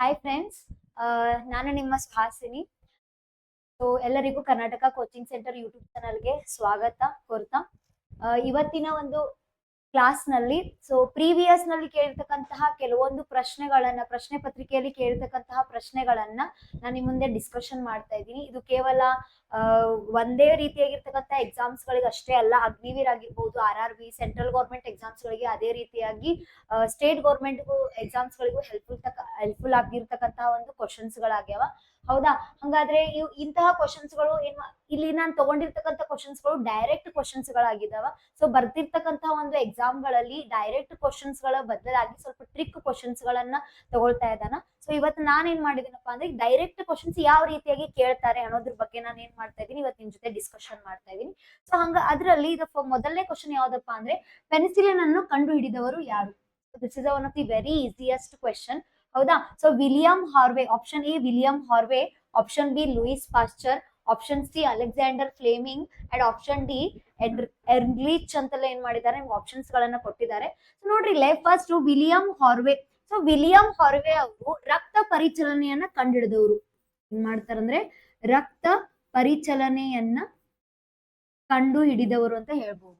Hi friends, ನಾನು ನಿಮ್ಮ Suhasini. So ಎಲ್ಲರಿಗೂ ಕರ್ನಾಟಕ ಕೋಚಿಂಗ್ ಸೆಂಟರ್ ಯೂಟ್ಯೂಬ್ ಚಾನಲ್ಗೆ ಸ್ವಾಗತ ಕೋರ್ತಾ ಇವತ್ತಿನ ಒಂದು ಕ್ಲಾಸ್ ನಲ್ಲಿ ಪ್ರೀವಿಯಸ್ ನಲ್ಲಿ ಕೇಳಿರ್ತಕ್ಕಂತಹ ಕೆಲವೊಂದು ಪ್ರಶ್ನೆ ಪತ್ರಿಕೆಯಲ್ಲಿ ಕೇಳಿರ್ತಕ್ಕಂತಹ ಪ್ರಶ್ನೆಗಳನ್ನ ನಾನು ನಿಮ್ಮ ಮುಂದೆ ಡಿಸ್ಕಷನ್ ಮಾಡ್ತಾ ಇದ್ದೀನಿ. ಇದು ಕೇವಲ ಒಂದೇ ರೀತಿಯಾಗಿರ್ತಕ್ಕಂಥ ಎಕ್ಸಾಮ್ಸ್ ಗಳಿಗೆ ಅಷ್ಟೇ ಅಲ್ಲ, ಅಗ್ನಿವೀರ್ ಆಗಿರ್ಬೋದು, RRB, ಸೆಂಟ್ರಲ್ ಗೌರ್ಮೆಂಟ್ ಎಕ್ಸಾಮ್ಸ್ ಗಳಿಗೆ, ಅದೇ ರೀತಿಯಾಗಿ ಸ್ಟೇಟ್ ಗೌರ್ಮೆಂಟ್ ಎಕ್ಸಾಮ್ಸ್ ಗಳಿಗೂ ಹೆಲ್ಪ್ಫುಲ್ ಆಗಿರ್ತಕ್ಕಂತಹ ಒಂದು ಕ್ವಶನ್ಸ್ ಗಳಾಗ್ಯಾವ. ಹೌದಾ? ಹಂಗಾದ್ರೆ ಇಂತಹ ಕ್ವಶನ್ಸ್ ಗಳು ಇಲ್ಲಿ ನಾನು ತಗೊಂಡಿರ್ತಕ್ಕಂಥ ಕ್ವಶನ್ಸ್ ಗಳು ಡೈರೆಕ್ಟ್ ಕ್ವಶನ್ಸ್ ಗಳಾಗಿದ್ದಾವ. ಸೊ ಬರ್ತಿರ್ತಕ್ಕಂತಹ ಒಂದು ಎಕ್ಸಾಮ್ ಗಳಲ್ಲಿ ಡೈರೆಕ್ಟ್ ಕ್ವಶನ್ಸ್ ಗಳ ಬದಲಾಗಿ ಸ್ವಲ್ಪ ಟ್ರಿಕ್ ಕ್ವಶನ್ಸ್ ಗಳನ್ನ ತಗೊಳ್ತಾ ಇದ್ದಾನ. ಸೊ ಇವತ್ತು ನಾನು ಏನ್ ಮಾಡಿದೀನಪ್ಪ ಅಂದ್ರೆ ಡೈರೆಕ್ಟ್ ಕ್ವಶನ್ಸ್ ಯಾವ ರೀತಿಯಾಗಿ ಕೇಳ್ತಾರೆ ಅನ್ನೋದ್ರ ಬಗ್ಗೆ ನಾನು ಏನ್ ಮಾಡ್ತಾ ಇದ್ದೀನಿ, ಇವತ್ತು ನಿಮ್ ಜೊತೆ ಡಿಸ್ಕಷನ್ ಮಾಡ್ತಾ ಇದ್ದೀನಿ. ಸೊ ಅದ್ರಲ್ಲಿ ಮೊದಲನೇ ಕ್ವಶನ್ ಯಾವ್ದಪ್ಪ ಅಂದ್ರೆ, ಪೆನ್ಸಿಲಿನ್ ಅನ್ನು ಕಂಡು ಹಿಡಿದವರು ಯಾರು? This is one of the very easiest question. ಹೌದಾ? So William Harvey, option A William Harvey, option B Louis Pasteur, option C Alexander Fleming and option D Ehrlich ಅಂತೆಲ್ಲ ಏನ್ ಮಾಡಿದ್ದಾರೆ, ನಿಮ್ಗೆ ಆಪ್ಷನ್ಸ್ ಗಳನ್ನ ಕೊಟ್ಟಿದ್ದಾರೆ. ಸೊ ನೋಡ್ರಿ, first William Harvey. So William Harvey ಅವರು ರಕ್ತ ಪರಿಚಲನೆಯನ್ನ ಕಂಡುಹಿಡಿದವರು. ಏನ್ ಮಾಡ್ತಾರಂದ್ರೆ ರಕ್ತ ಪರಿಚಲನೆಯನ್ನ ಕಂಡು ಹಿಡಿದವರು ಅಂತ ಹೇಳ್ಬೋದು.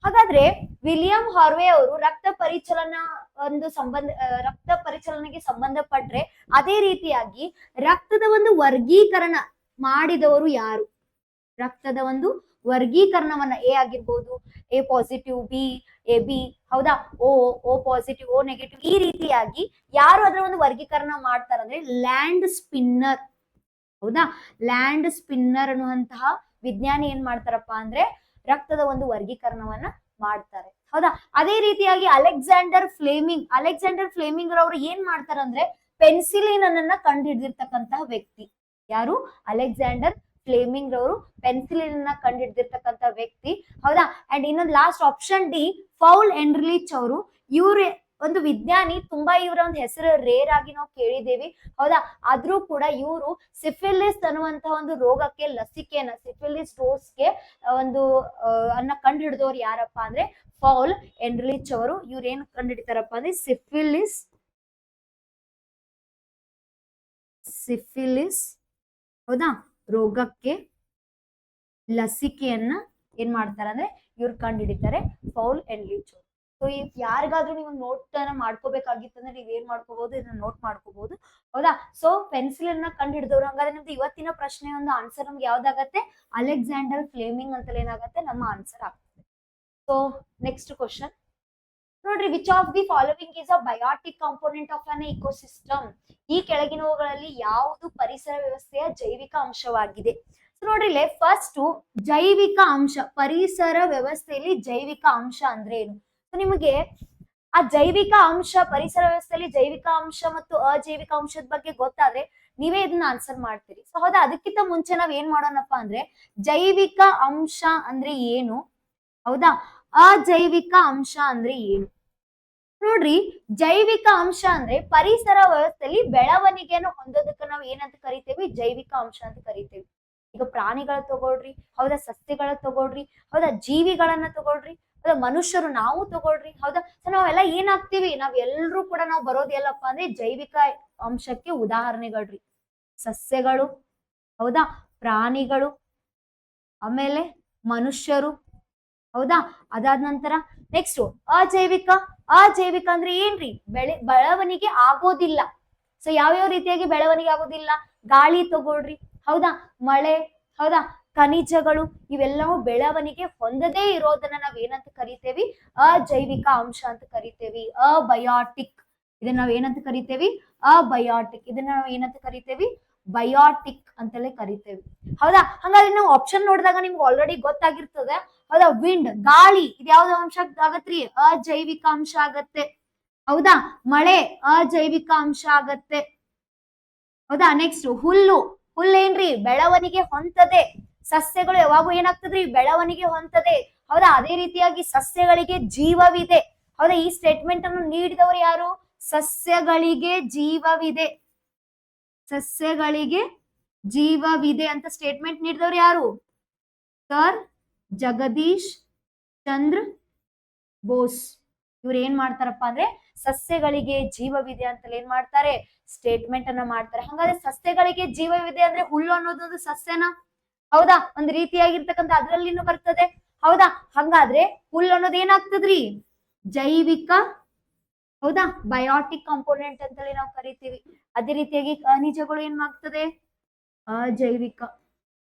ಹಾಗಾದ್ರೆ ವಿಲಿಯಂ ಹಾರ್ವೆ ಅವರು ರಕ್ತ ಪರಿಚಲನೆಗೆ ಸಂಬಂಧಪಟ್ರೆ ಅದೇ ರೀತಿಯಾಗಿ ರಕ್ತದ ಒಂದು ವರ್ಗೀಕರಣ ಮಾಡಿದವರು ಯಾರು? ರಕ್ತದ ಒಂದು ವರ್ಗೀಕರಣವನ್ನ ಎ ಆಗಿರ್ಬೋದು, A positive, B, A B, ಹೌದಾ, ಓ ಪಾಸಿಟಿವ್, ಓ ನೆಗೆಟಿವ್, ಈ ರೀತಿಯಾಗಿ ಯಾರು ಅದರ ಒಂದು ವರ್ಗೀಕರಣ ಮಾಡ್ತಾರಂದ್ರೆ ಲ್ಯಾಂಡ್ ಸ್ಪಿನ್ನರ್. ಹೌದಾ? ಲ್ಯಾಂಡ್ ಸ್ಪಿನ್ನರ್ ಅನ್ನುವಂತಹ ವಿಜ್ಞಾನಿ ಏನ್ ಮಾಡ್ತಾರಪ್ಪ ಅಂದ್ರೆ ರಕ್ತದ ಒಂದು ವರ್ಗೀಕರಣವನ್ನ ಮಾಡ್ತಾರೆ. ಹೌದಾ? ಅದೇ ರೀತಿಯಾಗಿ ಅಲೆಕ್ಸಾಂಡರ್ ಫ್ಲೇಮಿಂಗ್ ರವರು ಏನ್ ಮಾಡ್ತಾರಂದ್ರೆ ಪೆನ್ಸಿಲಿನ್ ಅನ್ನ ಕಂಡು ಹಿಡಿದಿರ್ತಕ್ಕಂತಹ ವ್ಯಕ್ತಿ. ಯಾರು? ಅಲೆಕ್ಸಾಂಡರ್ ಫ್ಲೇಮಿಂಗ್ ರವರು ಪೆನ್ಸಿಲಿನ್ ಅನ್ನ ಕಂಡು ಹಿಡಿದಿರ್ತಕ್ಕಂಥ ವ್ಯಕ್ತಿ. ಹೌದಾ? ಅಂಡ್ ಇನ್ನೊಂದು ಲಾಸ್ಟ್ ಆಪ್ಷನ್ ಡಿ ಪೌಲ್ ಎನ್ರಿಲಿಚ್ ಅವರು. ಇವ್ರ ಒಂದು ವಿಜ್ಞಾನಿ, ತುಂಬಾ ಇವರ ಒಂದು ಹೆಸರು ರೇರ್ ಆಗಿ ನಾವು ಕೇಳಿದ್ದೇವೆ. ಹೌದಾ? ಆದ್ರೂ ಕೂಡ ಇವರು ಸಿಫಿಲಿಸ್ ಅನ್ನುವಂತಹ ಒಂದು ರೋಗಕ್ಕೆ ಲಸಿಕೆಯನ್ನ, ಸಿಫಿಲಿಸ್ ಡೋಸ್ಗೆ ಅನ್ನ ಕಂಡು ಹಿಡಿದವರು ಯಾರಪ್ಪ ಅಂದ್ರೆ ಪೌಲ್ ಎನ್ರಿಲಿಚ್ ಅವರು. ಇವ್ರು ಏನ್ ಕಂಡು ಹಿಡಿತಾರಪ್ಪ ಅಂದ್ರೆ ಸಿಫಿಲಿಸ್ ಹೌದಾ ರೋಗಕ್ಕೆ ಲಸಿಕೆಯನ್ನ ಏನ್ ಮಾಡ್ತಾರೆ ಅಂದ್ರೆ ಇವ್ರು ಕಂಡು ಹಿಡಿತಾರೆ, ಪೌಲ್ ಎನ್ರಿಲಿಚ್ ಅವರು. ಸೊ ಯಾರಿಗಾದ್ರೂ ನೀವು ನೋಟ್ ಅನ್ನ ಮಾಡ್ಕೋಬೇಕಾಗಿತ್ತಂದ್ರೆ ನೀವ್ ಏನ್ ಮಾಡ್ಕೋಬಹುದು, ಇದನ್ನ ನೋಟ್ ಮಾಡ್ಕೋಬಹುದು. ಹೌದಾ? ಸೊ ಪೆನ್ಸಿಲಿನ್ ಕಂಡು ಹಿಡಿದವ್ರು. ಹಂಗಾದ್ರೆ ನಿಮ್ದು ಇವತ್ತಿನ ಪ್ರಶ್ನೆ ಒಂದು ಆನ್ಸರ್ ನಮ್ಗೆ ಯಾವ್ದಾಗತ್ತೆ? ಅಲೆಕ್ಸಾಂಡರ್ ಫ್ಲೇಮಿಂಗ್ ಅಂತ ಏನಾಗತ್ತೆ ನಮ್ಮ ಆನ್ಸರ್ ಆಗ್ತದೆ. ಸೊ ನೆಕ್ಸ್ಟ್ ಕ್ವಶನ್ ನೋಡ್ರಿ, which of the following is abiotic component of an ecosystem? ಈ ಕೆಳಗಿನವುಗಳಲ್ಲಿ ಯಾವುದು ಪರಿಸರ ವ್ಯವಸ್ಥೆಯ ಜೈವಿಕ ಅಂಶವಾಗಿದೆ? ನೋಡ್ರಿ, ಫಸ್ಟ್ ಜೈವಿಕ ಅಂಶ, ಪರಿಸರ ವ್ಯವಸ್ಥೆಯಲ್ಲಿ ಜೈವಿಕ ಅಂಶ ಅಂದ್ರೆ ಏನು? ನಿಮಗೆ ಆ ಜೈವಿಕ ಅಂಶ, ಪರಿಸರ ವ್ಯವಸ್ಥೆಯಲ್ಲಿ ಜೈವಿಕ ಅಂಶ ಮತ್ತು ಅಜೈವಿಕ ಅಂಶದ ಬಗ್ಗೆ ಗೊತ್ತಾದ್ರೆ ನೀವೇ ಇದನ್ನ ಆನ್ಸರ್ ಮಾಡ್ತೀರಿ. ಸೊ ಹೌದಾ? ಅದಕ್ಕಿಂತ ಮುಂಚೆ ನಾವ್ ಏನ್ ಮಾಡೋಣಪ್ಪ ಅಂದ್ರೆ ಜೈವಿಕ ಅಂಶ ಅಂದ್ರೆ ಏನು, ಹೌದಾ, ಅಜೈವಿಕ ಅಂಶ ಅಂದ್ರೆ ಏನು? ನೋಡ್ರಿ, ಜೈವಿಕ ಅಂಶ ಅಂದ್ರೆ ಪರಿಸರ ವ್ಯವಸ್ಥೆಯಲ್ಲಿ ಬೆಳವಣಿಗೆಯನ್ನು ಹೊಂದೋದಕ್ಕೆ ನಾವು ಏನಂತ ಕರಿತೇವಿ? ಜೈವಿಕ ಅಂಶ ಅಂತ ಕರಿತೇವಿ. ಈಗ ಪ್ರಾಣಿಗಳ ತಗೊಳ್ರಿ, ಹೌದಾ, ಸಸ್ಯಗಳ ತಗೊಳ್ರಿ, ಹೌದಾ, ಜೀವಿಗಳನ್ನ ತಗೊಳ್ರಿ, ಹೌದಾ, ಮನುಷ್ಯರು ನಾವು ತಗೊಳ್ರಿ. ಹೌದಾ? ಸೊ ನಾವೆಲ್ಲ ಏನಾಗ್ತೀವಿ, ನಾವೆಲ್ಲರೂ ಕೂಡ ನಾವು ಬರೋದು ಎಲ್ಲಪ್ಪ ಅಂದ್ರೆ ಜೈವಿಕ ಅಂಶಕ್ಕೆ ಉದಾಹರಣೆಗಳ್ರಿ. ಸಸ್ಯಗಳು, ಹೌದಾ, ಪ್ರಾಣಿಗಳು, ಆಮೇಲೆ ಮನುಷ್ಯರು. ಹೌದಾ? ಅದಾದ ನಂತರ ನೆಕ್ಸ್ಟ್ ಅಜೈವಿಕ ಅಂದ್ರೆ ಏನ್ರಿ? ಬೆಳವಣಿಗೆ ಆಗೋದಿಲ್ಲ. ಸೊ ಯಾವ್ಯಾವ ರೀತಿಯಾಗಿ ಬೆಳವಣಿಗೆ ಆಗೋದಿಲ್ಲ? ಗಾಳಿ ತಗೊಳ್ರಿ, ಹೌದಾ, ಮಳೆ, ಹೌದಾ, ಖನಿಜಗಳು, ಇವೆಲ್ಲವೂ ಬೆಳವಣಿಗೆ ಹೊಂದದೇ ಇರೋದನ್ನ ನಾವ್ ಏನಂತ ಕರಿತೇವಿ? ಅಜೈವಿಕ ಅಂಶ ಅಂತ ಕರಿತೇವಿ. ಅಬಯೋಟಿಕ್. ಇದನ್ನ ನಾವ್ ಏನಂತ ಕರಿತೇವಿ? ಅಬಯೋಟಿಕ್. ಇದನ್ನ ನಾವ್ ಏನಂತ ಕರಿತೇವಿ? ಬಯೋಟಿಕ್ ಅಂತಲೇ ಕರಿತೇವಿ. ಹೌದಾ? ಹಂಗಾದ್ರೆ ನಾವು ಆಪ್ಷನ್ ನೋಡಿದಾಗ ನಿಮ್ಗೆ ಆಲ್ರೆಡಿ ಗೊತ್ತಾಗಿರ್ತದೆ. ಹೌದಾ? ವಿಂಡ್, ಗಾಳಿ, ಇದು ಯಾವ್ದು ಅಂಶ ಆಗತ್ರಿ? ಅಜೈವಿಕ ಅಂಶ ಆಗತ್ತೆ. ಹೌದಾ? ಮಳೆ ಅಜೈವಿಕ ಅಂಶ ಆಗತ್ತೆ. ಹೌದಾ? ನೆಕ್ಸ್ಟ್ ಹುಲ್ಲೇನ್ರಿ? ಬೆಳವಣಿಗೆ ಹೊಂದದೆ. ಸಸ್ಯಗಳು ಯಾವಾಗೂ ಏನಾಗ್ತದ್ರಿ? ಬೆಳವಣಿಗೆ ಹೊಂದದೆ. ಹೌದಾ? ಅದೇ ರೀತಿಯಾಗಿ ಸಸ್ಯಗಳಿಗೆ ಜೀವವಿದೆ. ಹೌದಾ? ಈ ಸ್ಟೇಟ್ಮೆಂಟ್ ಅನ್ನು ನೀಡಿದವರು ಯಾರು? ಸಸ್ಯಗಳಿಗೆ ಜೀವವಿದೆ ಅಂತ ಸ್ಟೇಟ್ಮೆಂಟ್ ನೀಡಿದವರು ಯಾರು? ಸರ್ ಜಗದೀಶ್ ಚಂದ್ರ ಬೋಸ್. ಇವ್ರು ಏನ್ ಮಾಡ್ತಾರಪ್ಪ ಅಂದ್ರೆ ಸಸ್ಯಗಳಿಗೆ ಜೀವವಿದೆ ಅಂತ ಏನ್ ಮಾಡ್ತಾರೆ, ಸ್ಟೇಟ್ಮೆಂಟ್ ಅನ್ನ ಮಾಡ್ತಾರೆ. ಹಂಗಾದ್ರೆ ಸಸ್ಯಗಳಿಗೆ ಜೀವವಿದೆ ಅಂದ್ರೆ ಹುಲ್ಲು ಅನ್ನೋದೊಂದು ಸಸ್ಯನ, ಹೌದಾ, ಒಂದ್ ರೀತಿಯಾಗಿರ್ತಕ್ಕಂಥ ಅದ್ರಲ್ಲಿನೂ ಬರ್ತದೆ, ಹೌದಾ. ಹಂಗಾದ್ರೆ ಹುಲ್ಲು ಅನ್ನೋದು ಏನಾಗ್ತದ್ರಿ, ಜೈವಿಕ, ಹೌದಾ, ಬಯೋಟಿಕ್ ಕಾಂಪೋನೆಂಟ್ ಅಂತೇಳಿ ನಾವು ಕರಿತೀವಿ. ಅದೇ ರೀತಿಯಾಗಿ ಖನಿಜಗಳು ಏನ್ ಮಾಡ್ತದೆ, ಅಜೈವಿಕ,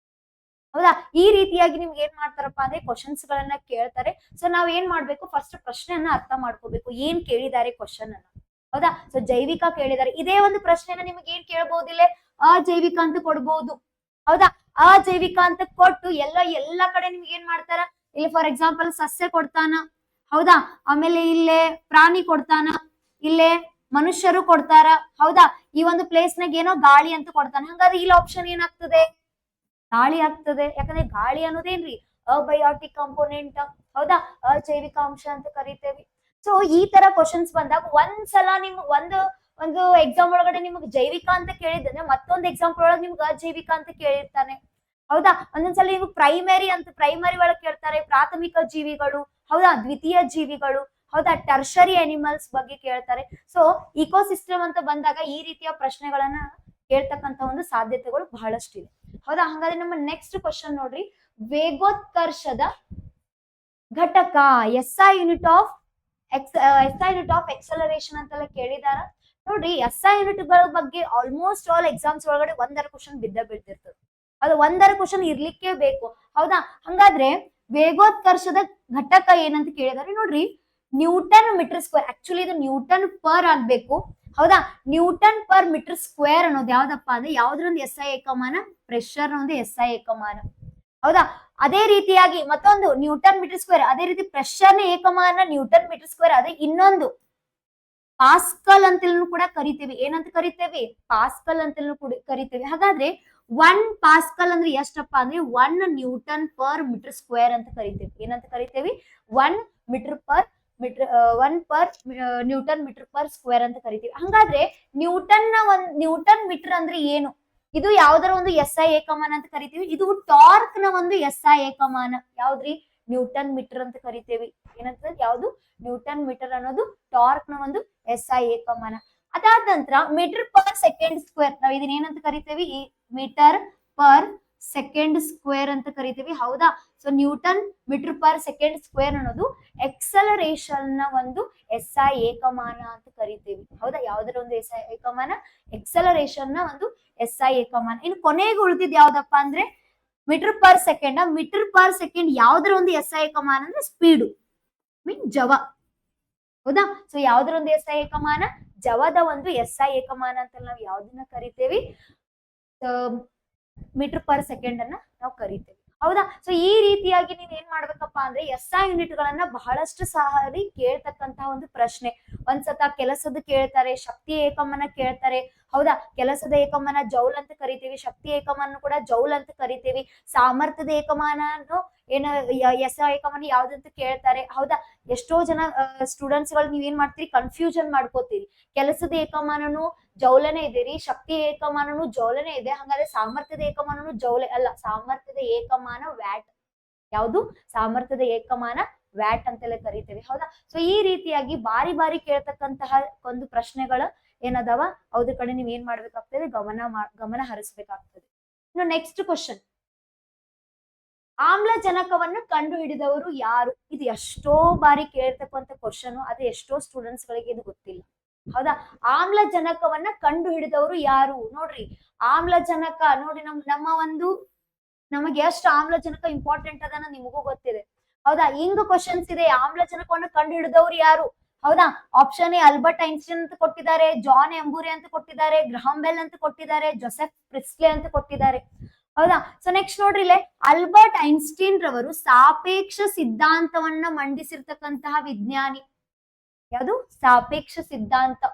ಹೌದಾ. ಈ ರೀತಿಯಾಗಿ ನಿಮ್ಗೆ ಏನ್ ಮಾಡ್ತಾರಪ್ಪ ಅಂದ್ರೆ ಕ್ವಶನ್ಸ್ ಗಳನ್ನ ಕೇಳ್ತಾರೆ. ಸೊ ನಾವ್ ಏನ್ ಮಾಡ್ಬೇಕು, ಫಸ್ಟ್ ಪ್ರಶ್ನೆಯನ್ನ ಅರ್ಥ ಮಾಡ್ಕೋಬೇಕು, ಏನ್ ಕೇಳಿದ್ದಾರೆ ಕ್ವಶನ್ ಅನ್ನ, ಹೌದಾ. ಸೊ ಜೈವಿಕ ಕೇಳಿದ್ದಾರೆ, ಇದೇ ಒಂದು ಪ್ರಶ್ನೆನ ನಿಮ್ಗೆ ಏನ್ ಕೇಳ್ಬೋದಿಲ್ಲ, ಅಜೈವಿಕ ಅಂತ ಕೊಡ್ಬೋದು, ಹೌದಾ. ಅಜೈವಿಕ ಅಂತ ಕೊಟ್ಟು ಎಲ್ಲ ಕಡೆ ನಿಮ್ಗೆ ಏನ್ ಮಾಡ್ತಾರ, ಇಲ್ಲಿ ಫಾರ್ ಎಕ್ಸಾಂಪಲ್ ಸಸ್ಯ ಕೊಡ್ತಾನ, ಹೌದಾ, ಆಮೇಲೆ ಇಲ್ಲೇ ಪ್ರಾಣಿ ಕೊಡ್ತಾನ, ಇಲ್ಲೇ ಮನುಷ್ಯರು ಕೊಡ್ತಾರ, ಹೌದಾ. ಈ ಒಂದು ಪ್ಲೇಸ್ ನಾಗ ಏನೋ ಗಾಳಿ ಅಂತ ಕೊಡ್ತಾನ, ಹಂಗಾದ್ರೆ ಇಲ್ಲಿ ಆಪ್ಷನ್ ಏನಾಗ್ತದೆ, ಗಾಳಿ ಆಗ್ತದೆ. ಯಾಕಂದ್ರೆ ಗಾಳಿ ಅನ್ನೋದೇನ್ರಿ ಅಬಯೋಟಿಕ್ ಕಾಂಪೋನೆಂಟ್, ಹೌದಾ, ಅಜೈವಿಕ ಅಂಶ ಅಂತ ಕರಿತೇವಿ. ಸೊ ಈ ತರ ಕ್ವಶನ್ಸ್ ಬಂದಾಗ ಒಂದ್ಸಲ ನಿಮ್ ಒಂದು ಎಕ್ಸಾಮ್ ಒಳಗಡೆ ನಿಮ್ಗೆ ಜೈವಿಕ ಅಂತ ಕೇಳಿದ್ರೆ ಮತ್ತೊಂದು ಎಕ್ಸಾಂಪಲ್ ಒಳಗೆ ನಿಮ್ಗೆ ಅಜೈವಿಕ ಅಂತ ಕೇಳಿರ್ತಾನೆ, ಹೌದಾ. ಒಂದೊಂದ್ಸಲ ನೀವು ಪ್ರೈಮರಿ ಒಳಗೆ ಕೇಳ್ತಾರೆ ಪ್ರಾಥಮಿಕ ಜೀವಿಗಳು, ಹೌದಾ, ದ್ವಿತೀಯ ಜೀವಿಗಳು, ಹೌದಾ, ಟರ್ಷರಿ ಅನಿಮಲ್ಸ್ ಬಗ್ಗೆ ಕೇಳ್ತಾರೆ. ಸೊ ಇಕೋಸಿಸ್ಟಮ್ ಅಂತ ಬಂದಾಗ ಈ ರೀತಿಯ ಪ್ರಶ್ನೆಗಳನ್ನ ಕೇಳ್ತಕ್ಕಂತ ಒಂದು ಸಾಧ್ಯತೆಗಳು ಬಹಳಷ್ಟಿದೆ, ಹೌದಾ. ಹಂಗಾದ್ರೆ ನಮ್ಮ ನೆಕ್ಸ್ಟ್ ಕ್ವಶನ್ ನೋಡ್ರಿ, ವೇಗೋತ್ಕರ್ಷದ ಘಟಕ, SI ಯೂನಿಟ್ ಆಫ್ ಎಕ್ಸಲರೇಷನ್ ಅಂತೆಲ್ಲ ಕೇಳಿದಾರ. ನೋಡ್ರಿ SI ಯೂನಿಟ್ಗಳ ಬಗ್ಗೆ ಆಲ್ಮೋಸ್ಟ್ ಆಲ್ ಎಕ್ಸಾಮ್ಸ್ ಒಳಗಡೆ ಒಂದರ ಕ್ವಶನ್ ಬೀಳ್ತಿರ್ತದೆ, ಅದು ಒಂದರ ಕ್ವಶನ್ ಇರ್ಲಿಕ್ಕೆ ಬೇಕು, ಹೌದಾ. ಹಂಗಾದ್ರೆ ವೇಗೋತ್ಕರ್ಷದ ಘಟಕ ಏನಂತ ಕೇಳಿದಾರೆ ನೋಡ್ರಿ, ನ್ಯೂಟನ್ ಮೀಟರ್ ಸ್ಕ್ವೇರ್. ಆಕ್ಚುಲಿ ಇದು ನ್ಯೂಟನ್ ಪರ್ ಆಗ್ಬೇಕು, ಹೌದಾ. ನ್ಯೂಟನ್ ಪರ್ ಮೀಟರ್ ಸ್ಕ್ವೇರ್ ಅನ್ನೋದು ಯಾವ್ದಪ್ಪ ಅಂದ್ರೆ ಯಾವ್ದ್ರೊಂದು SI ಏಕಮಾನ, ಪ್ರೆಷರ್ ಒಂದು SI ಏಕಮಾನ, ಹೌದಾ. ಅದೇ ರೀತಿಯಾಗಿ ಮತ್ತೊಂದು ನ್ಯೂಟನ್ ಮೀಟರ್ ಸ್ಕ್ವೇರ್, ಅದೇ ರೀತಿ ಪ್ರೆಷರ್ ಏಕಮಾನ ನ್ಯೂಟನ್ ಮೀಟರ್ ಸ್ಕ್ವೇರ್, ಅದೇ ಇನ್ನೊಂದು ಪಾಸ್ಕಲ್ ಅಂತಲೂ ಕೂಡ ಕರಿತೇವಿ. ಏನಂತ ಕರಿತೇವಿ, ಪಾಸ್ಕಲ್ ಅಂತಲೂ ಕೂಡ ಕರಿತೇವಿ. ಹಾಗಾದ್ರೆ 1 ಪಾಸ್ಕಲ್ ಅಂದ್ರೆ ಎಷ್ಟಪ್ಪ ಅಂದ್ರೆ 1 ನ್ಯೂಟನ್ ಪರ್ ಮೀಟರ್ ಸ್ಕ್ವೇರ್ ಅಂತ ಕರಿತೇವಿ. ಏನಂತ ಕರಿತೇವಿ, 1 ನ್ಯೂಟನ್ ಮೀಟರ್ ಪರ್ ಸ್ಕ್ವೇರ್ ಅಂತ ಕರಿತೀವಿ. ಹಂಗಾದ್ರೆ ನ್ಯೂಟನ್ ಮೀಟರ್ ಅಂದ್ರೆ ಏನು, ಇದು ಯಾವ್ದಾರ ಒಂದು SI ಏಕಮಾನ ಅಂತ ಕರಿತೀವಿ. ಇದು ಟಾರ್ಕ್ ನ ಒಂದು SI ಏಕಮಾನ, ಯಾವ್ದ್ರಿ, ನ್ಯೂಟನ್ ಮೀಟರ್ ಅಂತ ಕರಿತೇವಿ. ಏನಂತ, ಯಾವ್ದು, ನ್ಯೂಟನ್ ಮೀಟರ್ ಅನ್ನೋದು ಟಾರ್ಕ್ ನ ಒಂದು SI ಏಕಮಾನ. ಅದಾದ ನಂತರ ಮೀಟರ್ ಪರ್ ಸೆಕೆಂಡ್ ಸ್ಕ್ವೇರ್, ನಾವ್ ಇದನ್ನ ಏನಂತ ಕರಿತೇವಿ, ಈ ಮೀಟರ್ ಪರ್ ಸೆಕೆಂಡ್ ಸ್ಕ್ವೇರ್ ಅಂತ ಕರಿತೀವಿ, ಹೌದಾ. So newton metre per second square ಅನ್ನೋದು ಎಕ್ಸಲರೇಷನ್ ನ ಒಂದು SI ಏಕಮಾನ ಅಂತ ಕರಿತೀವಿ, ಹೌದಾ. ಯಾವ್ದಾರ ಒಂದು SI ಏಕಮಾನ, ಎಕ್ಸಲರೇಷನ್ ನ ಒಂದು SI ಏಕಮಾನ. ಇನ್ನು ಕೊನೆಗೆ ಉಳಿದಿದ್ ಯಾವ್ದಪ್ಪ ಅಂದ್ರೆ metre per second. Metre per second ಯಾವ್ದಾರ ಒಂದು SI ಏಕಮಾನ ಅಂದ್ರೆ ಸ್ಪೀಡು, ಮೀನ್ ಜವ, ಹೌದಾ. ಸೊ ಯಾವ್ದಾರ ಒಂದು SI ಏಕಮಾನ, ಜವದ ಒಂದು SI ಏಕಮಾನ ಅಂತ ನಾವು ಯಾವ್ದನ್ನ ಕರಿತೇವಿ, ಮೀಟರ್ ಪರ್ ಸೆಕೆಂಡ್ ಅನ್ನ ನಾವು ಕರಿತೇವೆ, ಹೌದಾ. ಸೊ ಈ ರೀತಿಯಾಗಿ ನೀವ್ ಏನ್ ಮಾಡ್ಬೇಕಪ್ಪ ಅಂದ್ರೆ SI ಯೂನಿಟ್ ಗಳನ್ನ ಬಹಳಷ್ಟು ಸಾರಿ ಕೇಳ್ತಕ್ಕಂತಹ ಒಂದು ಪ್ರಶ್ನೆ. ಒಂದ್ಸತ ಕೆಲಸದ ಕೇಳ್ತಾರೆ, ಶಕ್ತಿ ಏಕಮಾನ ಕೇಳ್ತಾರೆ, ಹೌದಾ. ಕೆಲಸದ ಏಕಮಾನ ಜೌಲ್ ಅಂತ ಕರಿತೀವಿ, ಶಕ್ತಿ ಏಕಮಾನ ಕೂಡ ಜೌಲ್ ಅಂತ ಕರಿತೀವಿ. ಸಾಮರ್ಥ್ಯದ ಏಕಮಾನನು SI ಏಕಮಾನ ಯಾವ್ದಂತ ಕೇಳ್ತಾರೆ, ಹೌದಾ. ಎಷ್ಟೋ ಜನ ಸ್ಟೂಡೆಂಟ್ಸ್ ಗಳು ನೀವ್ ಏನ್ ಮಾಡ್ತೀರಿ, ಕನ್ಫ್ಯೂಷನ್ ಮಾಡ್ಕೋತೀರಿ. ಕೆಲಸದ ಏಕಮಾನನು ಜೌಲನೆ ಇದೆ ರೀ, ಶಕ್ತಿ ಏಕಮಾನನು ಜೌಲನೆ ಇದೆ, ಹಂಗಾದ್ರೆ ಸಾಮರ್ಥ್ಯದ ಏಕಮಾನನು ಜೌಲೆ ಅಲ್ಲ, ಸಾಮರ್ಥ್ಯದ ಏಕಮಾನ ವ್ಯಾಟ್. ಯಾವುದು, ಸಾಮರ್ಥ್ಯದ ಏಕಮಾನ ವ್ಯಾಟ್ ಅಂತೆಲ್ಲ ಕರಿತೇವೆ, ಹೌದಾ. ಸೊ ಈ ರೀತಿಯಾಗಿ ಬಾರಿ ಕೇಳ್ತಕ್ಕಂತಹ ಒಂದು ಪ್ರಶ್ನೆಗಳು ಏನದಾವ, ಅದ್ರ ಕಡೆ ನೀವ್ ಏನ್ ಮಾಡ್ಬೇಕಾಗ್ತದೆ, ಗಮನ ಹರಿಸ್ಬೇಕಾಗ್ತದೆ. ಇನ್ನು ನೆಕ್ಸ್ಟ್ ಕ್ವಶನ್, ಆಮ್ಲಜನಕವನ್ನು ಕಂಡು ಹಿಡಿದವರು ಯಾರು. ಇದು ಎಷ್ಟೋ ಬಾರಿ ಕೇಳ್ತಕ್ಕಂಥ ಕ್ವಶನ್, ಅದು ಎಷ್ಟೋ ಸ್ಟೂಡೆಂಟ್ಸ್ ಗಳಿಗೆ ಇದು ಗೊತ್ತಿಲ್ಲ, ಹೌದಾ. ಆಮ್ಲಜನಕವನ್ನ ಕಂಡು ಹಿಡಿದವರು ಯಾರು. ನೋಡ್ರಿ ಆಮ್ಲಜನಕ, ನೋಡ್ರಿ ನಮ್ಮ ಒಂದು ನಮಗೆ ಎಷ್ಟು ಆಮ್ಲಜನಕ ಇಂಪಾರ್ಟೆಂಟ್ ಅದನ್ನ ನಿಮಗೂ ಗೊತ್ತಿದೆ, ಹೌದಾ. ಹಿಂಗ ಕ್ವಶನ್ಸ್ ಇದೆ, ಆಮ್ಲಜನಕವನ್ನು ಕಂಡು ಹಿಡಿದವರು ಯಾರು, ಹೌದಾ. ಆಪ್ಷನ್ ಎ ಆಲ್ಬರ್ಟ್ ಐನ್ಸ್ಟೈನ್ ಅಂತ ಕೊಟ್ಟಿದ್ದಾರೆ, ಜಾನ್ ಎಂಬೂರೆ ಅಂತ ಕೊಟ್ಟಿದ್ದಾರೆ, ಗ್ರಹಾಂ ಬೆಲ್ ಅಂತ ಕೊಟ್ಟಿದ್ದಾರೆ, ಜೋಸೆಫ್ ಪ್ರಿಸ್ಲೆ ಅಂತ ಕೊಟ್ಟಿದ್ದಾರೆ, ಹೌದಾ. ಸೊ ನೆಕ್ಸ್ಟ್ ನೋಡ್ರಿ ಇಲ್ಲೇ ಆಲ್ಬರ್ಟ್ ಐನ್ಸ್ಟೈನ್ ರವರು ಸಾಪೇಕ್ಷ ಸಿದ್ಧಾಂತವನ್ನ ಮಂಡಿಸಿರ್ತಕ್ಕಂತಹ ವಿಜ್ಞಾನಿ. ಯಾವುದು, ಸಾಪೇಕ್ಷ ಸಿದ್ಧಾಂತ.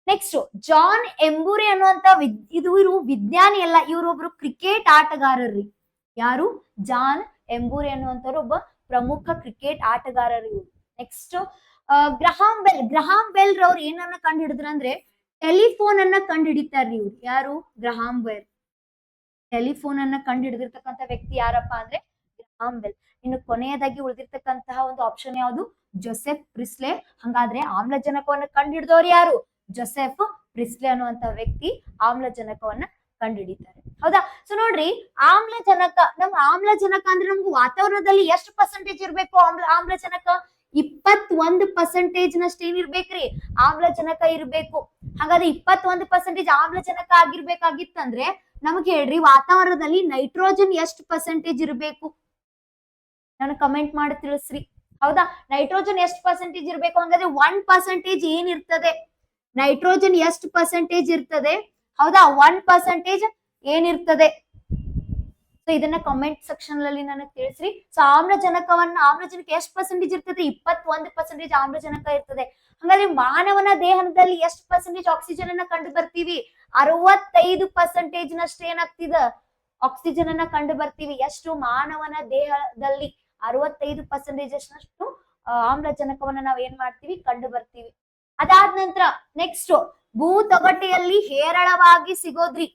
ನೆಕ್ಸ್ಟ್ ಜಾನ್ ಎಂಬೂರೆ ಅನ್ನುವಂತ ಇವರು ವಿಜ್ಞಾನಿ ಅಲ್ಲ, ಇವ್ರೊಬ್ರು ಕ್ರಿಕೆಟ್ ಆಟಗಾರರ್ರಿ. ಯಾರು, ಜಾನ್ ಎಂಬೂರೆ ಅನ್ನುವಂಥವ್ರು ಒಬ್ಬ ಪ್ರಮುಖ ಕ್ರಿಕೆಟ್ ಆಟಗಾರರು ಇವ್ರು. ನೆಕ್ಸ್ಟ್ ಗ್ರಹಾಂ ಬೆಲ್ ರವ್ರು ಏನನ್ನ ಕಂಡು ಹಿಡಿದ್ರ ಅಂದ್ರೆ ಟೆಲಿಫೋನ್ ಅನ್ನ ಕಂಡು ಹಿಡಿತಾರ್ರಿ ಇವ್ರು. ಯಾರು, ಗ್ರಹಾಂ ಬೆಲ್. ಟೆಲಿಫೋನ್ ಅನ್ನ ಕಂಡು ಹಿಡಿದಿರ್ತಕ್ಕಂಥ ವ್ಯಕ್ತಿ ಯಾರಪ್ಪ ಅಂದ್ರೆ ಆಮ್ವೆಲ್. ಇನ್ನು ಕೊನೆಯದಾಗಿ ಉಳಿದಿರ್ತಕ್ಕಂತಹ ಒಂದು ಆಪ್ಷನ್ ಯಾವುದು? ಜೋಸೆಫ್ ಪ್ರಿಸ್ಲೆ. ಹಂಗಾದ್ರೆ ಆಮ್ಲಜನಕವನ್ನ ಕಂಡುಹಿಡಿದವರು ಯಾರು? ಜೋಸೆಫ್ ಪ್ರಿಸ್ಲೆ ಅನ್ನುವಂತ ವ್ಯಕ್ತಿ ಆಮ್ಲಜನಕವನ್ನ ಕಂಡುಹಿಡಿತಾರೆ. ಹೌದಾ? ಸೊ ನೋಡ್ರಿ, ಆಮ್ಲಜನಕ, ಆಮ್ಲಜನಕ ಅಂದ್ರೆ ನಮ್ಗೆ ವಾತಾವರಣದಲ್ಲಿ ಎಷ್ಟು ಪರ್ಸೆಂಟೇಜ್ ಇರ್ಬೇಕು? ಆಮ್ಲಜನಕ 21% ನಷ್ಟು ಏನಿರ್ಬೇಕ್ರಿ? ಆಮ್ಲಜನಕ ಇರ್ಬೇಕು. ಹಾಗಾದ್ರೆ 21% ಆಮ್ಲಜನಕ ಆಗಿರ್ಬೇಕಾಗಿತ್ತಂದ್ರೆ ನಮ್ಗೆ ಹೇಳ್ರಿ, ವಾತಾವರಣದಲ್ಲಿ ನೈಟ್ರೋಜನ್ ಎಷ್ಟು ಪರ್ಸೆಂಟೇಜ್ ಇರ್ಬೇಕು? ನಾನು ಕಮೆಂಟ್ ಮಾಡಿ ತಿಳಿಸ್ರಿ. ಹೌದಾ? ನೈಟ್ರೋಜನ್ ಎಷ್ಟು ಪರ್ಸೆಂಟೇಜ್ ಇರ್ಬೇಕು? ಹಂಗಾದ್ರೆ 1% ಏನಿರ್ತದೆ? ನೈಟ್ರೋಜನ್ ಎಷ್ಟು ಪರ್ಸೆಂಟೇಜ್ ಇರ್ತದೆ? ಹೌದಾ? 1% ಏನಿರ್ತದೆ? ಸೊ ಇದನ್ನ ಕಮೆಂಟ್ ಸೆಕ್ಷನ್ ಅಲ್ಲಿ ನನಗೆ ತಿಳಿಸ್ರಿ. ಸೊ ಆಮ್ಲಜನಕ ಎಷ್ಟು ಪರ್ಸೆಂಟೇಜ್ ಇರ್ತದೆ? 21% ಆಮ್ಲಜನಕ ಇರ್ತದೆ. ಹಾಗಾದ್ರೆ ಮಾನವನ ದೇಹದಲ್ಲಿ ಎಷ್ಟು ಪರ್ಸೆಂಟೇಜ್ ಆಕ್ಸಿಜನ್ ಅನ್ನ ಕಂಡು ಬರ್ತೀವಿ? 65% ನಷ್ಟು ಏನಾಗ್ತಿದ? ಆಕ್ಸಿಜನ್ ಅನ್ನ ಕಂಡು ಬರ್ತೀವಿ. ಎಷ್ಟು? ಮಾನವನ ದೇಹದಲ್ಲಿ 65% ಅಷ್ಟು ಆಮ್ಲಜನಕವನ್ನ ನಾವ್ ಏನ್ ಮಾಡ್ತೀವಿ? ಕಂಡು ಬರ್ತೀವಿ. ಅದಾದ ನಂತರ ನೆಕ್ಸ್ಟ್, ಭೂತೊಗಟೆಯಲ್ಲಿ ಹೇರಳವಾಗಿ ಸಿಗೋದ್ರಿ.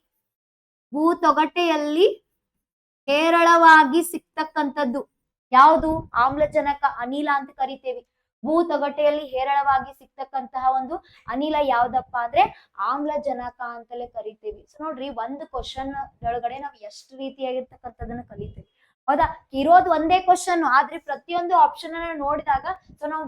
ಭೂತೊಗಟೆಯಲ್ಲಿ ಹೇರಳವಾಗಿ ಸಿಗ್ತಕ್ಕಂಥದ್ದು ಯಾವುದು? ಆಮ್ಲಜನಕ ಅನಿಲ ಅಂತ ಕರಿತೇವಿ. ಭೂತೊಗಟೆಯಲ್ಲಿ ಹೇರಳವಾಗಿ ಸಿಗ್ತಕ್ಕಂತಹ ಒಂದು ಅನಿಲ ಯಾವ್ದಪ್ಪ ಅಂದ್ರೆ ಆಮ್ಲಜನಕ ಅಂತಲೇ ಕರಿತೇವಿ. ಸೊ ನೋಡ್ರಿ, ಒಂದು ಕ್ವಶನ್ ಒಳಗಡೆ ನಾವು ಎಷ್ಟು ರೀತಿಯಾಗಿರ್ತಕ್ಕಂಥದನ್ನ ಕಲಿತೇವಿ. ಹೌದಾ? ಇರೋದು ಒಂದೇ ಕ್ವಶನ್, ಆದ್ರೆ ಪ್ರತಿಯೊಂದು ಆಪ್ಷನ್ ಅನ್ನ ನೋಡಿದಾಗ ಸೊ ನಾವು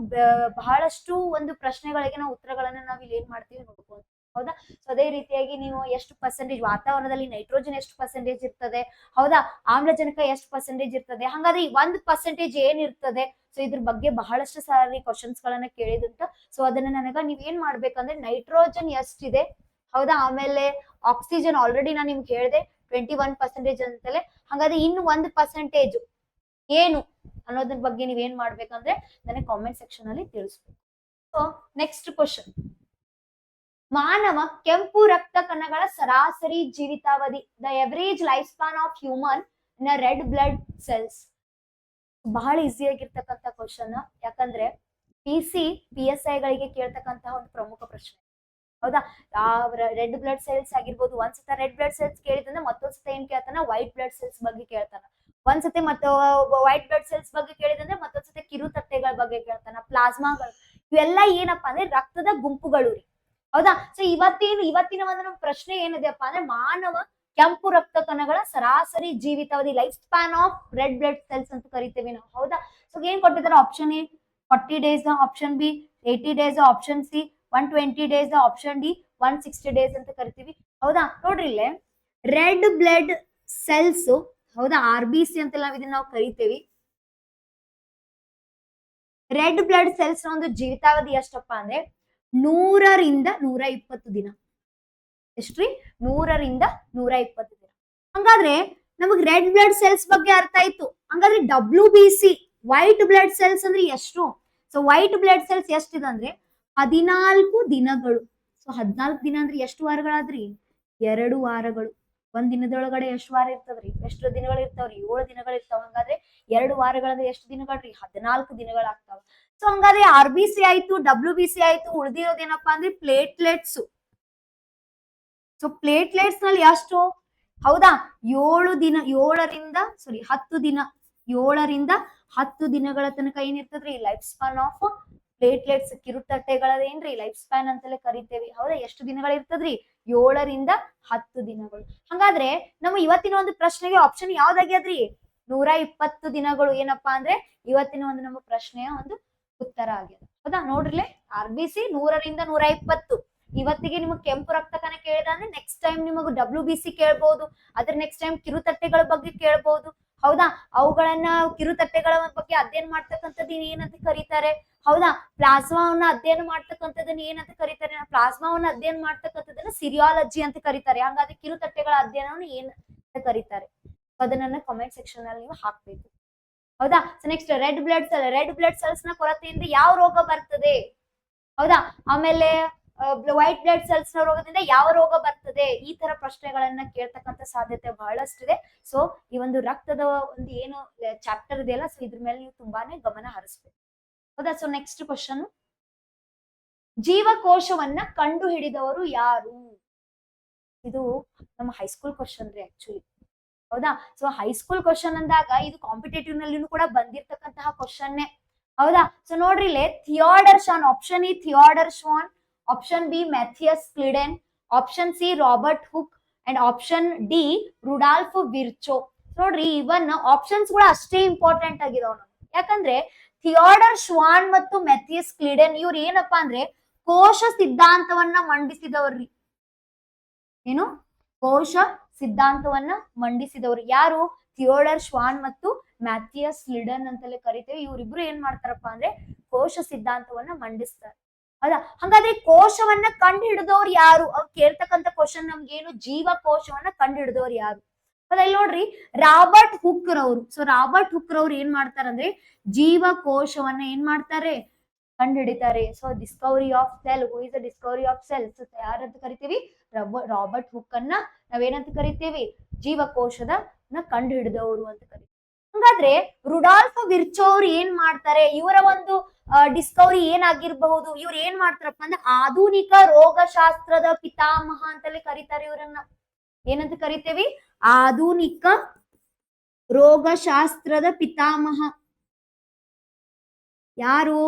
ಬಹಳಷ್ಟು ಒಂದು ಪ್ರಶ್ನೆಗಳಿಗೆ ನಾವು ಉತ್ತರಗಳನ್ನ ನಾವ್ ಇಲ್ಲಿ ಏನ್ ಮಾಡ್ತೀವಿ? ನೋಡ್ಕೊಂಡು. ಹೌದಾ? ಸೊ ಅದೇ ರೀತಿಯಾಗಿ ನೀವು ಎಷ್ಟು ಪರ್ಸೆಂಟೇಜ್ ವಾತಾವರಣದಲ್ಲಿ ನೈಟ್ರೋಜನ್ ಎಷ್ಟು ಪರ್ಸೆಂಟೇಜ್ ಇರ್ತದೆ? ಹೌದಾ? ಆಮ್ಲಜನಕ ಎಷ್ಟು ಪರ್ಸೆಂಟೇಜ್ ಇರ್ತದೆ? ಹಾಗಾದ್ರೆ 1% ಏನಿರ್ತದೆ? ಸೊ ಇದ್ರ ಬಗ್ಗೆ ಬಹಳಷ್ಟು ಸಾರಿ ಕ್ವಶನ್ಸ್ ಗಳನ್ನ ಕೇಳಿದುಂಟು. ಸೊ ಅದನ್ನ ನೀವ್ ಏನ್ ಮಾಡ್ಬೇಕಂದ್ರೆ, ನೈಟ್ರೋಜನ್ ಎಷ್ಟಿದೆ, ಹೌದಾ, ಆಮೇಲೆ ಆಕ್ಸಿಜನ್ ಆಲ್ರೆಡಿ ನಾನು ನಿಮ್ಗೆ ಹೇಳಿದೆ 21% ಅಂತಲೇ. ಹಾಗಾದ್ರೆ ಇನ್ನು 1% ಏನು ಅನ್ನೋದ್ರ ಬಗ್ಗೆ ನೀವ್ ಏನ್ ಮಾಡ್ಬೇಕಂದ್ರೆ ನನಗೆ ಕಾಮೆಂಟ್ ಸೆಕ್ಷನ್ ಅಲ್ಲಿ ತಿಳಿಸ್ಬೇಕು. ಸೊ ನೆಕ್ಸ್ಟ್ ಕ್ವಶನ್, ಮಾನವ ಕೆಂಪು ರಕ್ತ ಕಣಗಳ ಸರಾಸರಿ ಜೀವಿತಾವಧಿ, the average life span of human in red blood cells. ಬಹಳ ಈಸಿ ಆಗಿರ್ತಕ್ಕಂಥ ಕ್ವಶನ್, ಯಾಕಂದ್ರೆ PSI ಗಳಿಗೆ ಕೇಳ್ತಕ್ಕಂತಹ ಒಂದು ಪ್ರಮುಖ ಪ್ರಶ್ನೆ. ಹೌದಾ? ರೆಡ್ ಬ್ಲಡ್ ಸೆಲ್ಸ್ ಆಗಿರ್ಬೋದು. ಒಂದ್ಸತ ರೆಡ್ ಬ್ಲಡ್ ಸೆಲ್ಸ್ ಕೇಳಿದ್ರೆ ಮತ್ತೊಂದ್ಸತ ಏನ್ ಕೇಳ್ತಾನ? ವೈಟ್ ಬ್ಲಡ್ ಸೆಲ್ಸ್ ಬಗ್ಗೆ ಕೇಳ್ತಾನ. ಒಂದ್ಸತಿ ಮತ್ತೆ ವೈಟ್ ಬ್ಲಡ್ ಸೆಲ್ಸ್ ಬಗ್ಗೆ ಕೇಳಿದ್ರೆ ಮತ್ತೊಂದ್ಸತಿ ಕಿರುತಟ್ಟೆಗಳ ಬಗ್ಗೆ ಕೇಳ್ತಾನ, ಪ್ಲಾಸ್ಮಾಗಳು. ಇವೆಲ್ಲ ಏನಪ್ಪಾ ಅಂದ್ರೆ ರಕ್ತದ ಗುಂಪುಗಳು ರೀ. ಹೌದಾ? ಸೊ ಇವತ್ತಿನ ಒಂದು ನಮ್ಮ ಪ್ರಶ್ನೆ ಏನಿದೆಯಪ್ಪ ಅಂದ್ರೆ, ಮಾನವ ಕೆಂಪು ರಕ್ತ ಕಣಗಳ ಸರಾಸರಿ ಜೀವಿತಾವಧಿ, life span of red blood cells ಅಂತ ಕರಿತೇವೆ ನಾವು. ಹೌದಾ? ಸೊ ಏನ್ ಕೊಟ್ಟಿದ್ದಾರೆ? Option A 40 days, option B 80 days, option C 120 days, option D 160 days ಅಂತ ಕರಿತೀವಿ. ಹೌದಾ? ನೋಡ್ರಿ ಇಲ್ಲೇ ರೆಡ್ ಬ್ಲಡ್ ಸೆಲ್ಸ್, ಹೌದಾ, RBC ಅಂತ ನಾವು ಇದನ್ನ ನಾವು ಕರಿತೇವಿ. ರೆಡ್ ಬ್ಲಡ್ ಸೆಲ್ಸ್ ನ ಒಂದು ಜೀವಿತಾವಧಿ ಎಷ್ಟಪ್ಪ ಅಂದ್ರೆ 100 ರಿಂದ 120 ದಿನ. ಎಷ್ಟ್ರಿ? 100 ರಿಂದ 120 ದಿನ. ಹಂಗಾದ್ರೆ ನಮಗ್ ರೆಡ್ ಬ್ಲಡ್ ಸೆಲ್ಸ್ ಬಗ್ಗೆ ಅರ್ಥ ಆಯ್ತು. ಹಂಗಾದ್ರೆ WBC ವೈಟ್ ಬ್ಲಡ್ ಸೆಲ್ಸ್ ಅಂದ್ರೆ ಎಷ್ಟು? ಸೊ ವೈಟ್ ಬ್ಲಡ್ ಸೆಲ್ಸ್ ಎಷ್ಟಿದೆ ಅಂದ್ರೆ 14 ದಿನಗಳು. ಸೊ 14 ದಿನ ಅಂದ್ರೆ ಎಷ್ಟು ವಾರಗಳಾದ್ರಿ? 2 ವಾರಗಳು. ಒಂದ್ ದಿನದೊಳಗಡೆ ಎಷ್ಟು ವಾರ ಇರ್ತದ್ರಿ? ಎಷ್ಟು ದಿನಗಳು ಇರ್ತಾವ್ರಿ? 7 ದಿನಗಳು ಇರ್ತಾವ. ಹಂಗಾದ್ರೆ 2 ವಾರಗಳಂದ್ರೆ ಎಷ್ಟು ದಿನಗಳ್ರಿ? 14 ದಿನಗಳಾಗ್ತಾವ. ಸೊ ಹಂಗಾದ್ರೆ RBC ಆಯ್ತು, WBC ಆಯ್ತು, ಉಳಿದಿರೋದೇನಪ್ಪಾ ಅಂದ್ರೆ ಪ್ಲೇಟ್ಲೆಟ್ಸ್. ಸೊ ಪ್ಲೇಟ್ಲೆಟ್ಸ್ ನಲ್ಲಿ ಎಷ್ಟು? ಹೌದಾ? 10 ದಿನಗಳ ತನಕ ಏನಿರ್ತದ್ರಿ? ಲೈಫ್ ಸ್ಪಾನ್ ಆಫ್ ಪ್ಲೇಟ್ಲೆಟ್ಸ್, ಕಿರುತಟ್ಟೆಗಳೇನ್ರಿ ಲೈಫ್ ಸ್ಪ್ಯಾನ್ ಅಂತಲೇ ಕರಿತೇವಿ. ಹೌದಾ? ಎಷ್ಟು ದಿನಗಳು ಇರ್ತದ್ರಿ? 7 ರಿಂದ 10 ದಿನಗಳು. ಹಂಗಾದ್ರೆ ನಮ್ಮ ಇವತ್ತಿನ ಒಂದು ಪ್ರಶ್ನೆಗೆ ಆಪ್ಷನ್ ಯಾವ್ದಾಗ್ಯದ್ರಿ? 120 ದಿನಗಳು. ಏನಪ್ಪಾ ಅಂದ್ರೆ ಇವತ್ತಿನ ಒಂದು ನಮ್ಮ ಪ್ರಶ್ನೆಯ ಒಂದು ಉತ್ತರ ಆಗ್ಯದ. ಹೌದಾ? ನೋಡ್ರಿಲೆ, RBC 100 ರಿಂದ 120. ಇವತ್ತಿಗೆ ನಿಮಗೆ ಕೆಂಪು ರಕ್ತ ಕಣ ಕೇಳಿದ ಅಂದ್ರೆ ನೆಕ್ಸ್ಟ್ ಟೈಮ್ ನಿಮಗ್ WBC ಕೇಳ್ಬಹುದು. ಅದ್ರ ನೆಕ್ಸ್ಟ್ ಟೈಮ್ ಕಿರುತಟ್ಟೆಗಳ ಬಗ್ಗೆ ಕೇಳ್ಬಹುದು. ಹೌದಾ? ಅವುಗಳನ್ನ ಕಿರುತಟ್ಟೆಗಳ ಬಗ್ಗೆ ಅಧ್ಯಯನ ಮಾಡ್ತಕ್ಕಂಥದ್ದು ಏನಂತ ಕರೀತಾರೆ? ಹೌದಾ? ಪ್ಲಾಸ್ಮಾವನ್ನ ಅಧ್ಯಯನ ಮಾಡ್ತಕ್ಕಂಥದ್ದನ್ನ ಏನಂತ ಕರೀತಾರೆ? ಪ್ಲಾಸ್ಮಾವನ್ನ ಅಧ್ಯಯನ ಮಾಡ್ತಕ್ಕಂಥದ್ದನ್ನ ಸಿರಿಯಾಲಜಿ ಅಂತ ಕರೀತಾರೆ. ಹಾಗಾದ್ರೆ ಕಿರುತಟ್ಟೆಗಳ ಅಧ್ಯಯನವನ್ನು ಏನ್ ಅಂತ ಕರೀತಾರೆ? ಅದನ್ನ ಕಮೆಂಟ್ ಸೆಕ್ಷನ್ ಅಲ್ಲಿ ನೀವು ಹಾಕ್ಬೇಕು. ಹೌದಾ? So next, red blood cells ನ ಕೊರತೆಯಿಂದ ಯಾವ ರೋಗ ಬರ್ತದೆ? ಹೌದಾ? ಆಮೇಲೆ ವೈಟ್ ಬ್ಲಡ್ ಸೆಲ್ಸ್ ನ ರೋಗದಿಂದ ಯಾವ ರೋಗ ಬರ್ತದೆ? ಈ ತರ ಪ್ರಶ್ನೆಗಳನ್ನ ಕೇಳ್ತಕ್ಕಂಥ ಸಾಧ್ಯತೆ ಬಹಳಷ್ಟಿದೆ. ಸೊ ಈ ಒಂದು ರಕ್ತದ ಒಂದು ಏನು ಚಾಪ್ಟರ್ ಇದೆಯಲ್ಲ, ಸೊ ಇದ್ರ ಮೇಲೆ ನೀವು ತುಂಬಾನೇ ಗಮನ ಹರಿಸ್ಬೇಕು. ಹೌದಾ? ಸೊ ನೆಕ್ಸ್ಟ್ ಕ್ವಶನ್, ಜೀವಕೋಶವನ್ನ ಕಂಡು ಹಿಡಿದವರು ಯಾರು? ಇದು ನಮ್ಮ ಹೈಸ್ಕೂಲ್ ಕ್ವಶನ್ ರೀ ಆಕ್ಚುಲಿ. ಹೌದಾ. ಸೊ ಹೈಸ್ಕೂಲ್ ಕ್ವಶನ್ ಅಂದಾಗ ಇದು ಕಾಂಪಿಟೇಟಿವ್ ನಲ್ಲಿನೂ ಕೂಡ ಬಂದಿರ್ತಕ್ಕಂತಹ ಕ್ವಶನ್ನೇ. ಹೌದಾ. ಸೊ ನೋಡ್ರಿ ಇಲ್ಲಿ Theodor Schwann, option A Theodor Schwann, option B Matthias Schleiden, option C Robert Hooke and option D Rudolf Virchow. ನೋಡ್ರಿ ಇವನ್ ಆಪ್ಷನ್ಸ್ ಕೂಡ ಅಷ್ಟೇ ಇಂಪಾರ್ಟೆಂಟ್ ಆಗಿದಾವ. ಯಾಕಂದ್ರೆ ಥಿಯೋಡರ್ ಶ್ವಾನ್ ಮತ್ತು ಮ್ಯಾಥಿಯಸ್ ಕ್ಲಿಡೆನ್ ಇವ್ರು ಏನಪ್ಪಾ ಅಂದ್ರೆ ಕೋಶ ಸಿದ್ಧಾಂತವನ್ನ ಮಂಡಿಸಿದವ್ರಿ. ಏನು ಕೋಶ ಸಿದ್ಧಾಂತವನ್ನ ಮಂಡಿಸಿದವರು ಯಾರು? ಥಿಯೋಡರ್ ಶ್ವಾನ್ ಮತ್ತು ಮ್ಯಾಥಿಯಸ್ ಕ್ಲಿಡೆನ್ ಅಂತಲೇ ಕರಿತೇವೆ. ಇವರಿಬ್ರು ಏನ್ ಮಾಡ್ತಾರಪ್ಪ ಅಂದ್ರೆ ಕೋಶ ಸಿದ್ಧಾಂತವನ್ನ ಮಂಡಿಸ್ತಾರೆ. ಹೌದಾ. ಹಾಗಾದ್ರೆ ಕೋಶವನ್ನ ಕಂಡು ಹಿಡಿದವ್ರು ಯಾರು? ಅವ್ರು ಕೇಳ್ತಕ್ಕಂಥ ಕ್ವಶನ್ ನಮ್ಗೇನು, ಜೀವಕೋಶವನ್ನ ಕಂಡು ಹಿಡಿದವ್ರು ಯಾರು? ಹೌದಾ. ಇಲ್ಲಿ ನೋಡ್ರಿ ರಾಬರ್ಟ್ ಹುಕ್ ರವರು. ಸೊ ರಾಬರ್ಟ್ ಹುಕ್ ರವ್ರು ಏನ್ ಮಾಡ್ತಾರಂದ್ರೆ ಜೀವಕೋಶವನ್ನ ಏನ್ ಮಾಡ್ತಾರೆ, ಕಂಡು ಹಿಡಿತಾರೆ. So discovery of cell, who is the discovery of cell? So ಯಾರಂತ ಕರಿತೀವಿ? ರಾಬರ್ಟ್ ಹುಕ್ ಅನ್ನ ನಾವೇನಂತ ಕರಿತೀವಿ? ಜೀವಕೋಶದ ಕಂಡು ಹಿಡಿದವರು ಅಂತ ಕರಿತೀವಿ. ಹಾಗಾದ್ರೆ ರುಡಾಲ್ಫ್ ವಿರ್ಚೋ ಅವ್ರು ಏನ್ ಮಾಡ್ತಾರೆ? ಇವರ ಒಂದು ಡಿಸ್ಕವರಿ ಏನಾಗಿರ್ಬಹುದು? ಇವ್ರು ಏನ್ ಮಾಡ್ತಾರಪ್ಪ ಅಂದ್ರೆ ಆಧುನಿಕ ರೋಗಶಾಸ್ತ್ರದ ಪಿತಾಮಹ ಅಂತಲೇ ಕರೀತಾರೆ ಇವರನ್ನ. ಏನಂತ ಕರಿತೇವಿ? ಆಧುನಿಕ ರೋಗಶಾಸ್ತ್ರದ ಪಿತಾಮಹ ಯಾರು?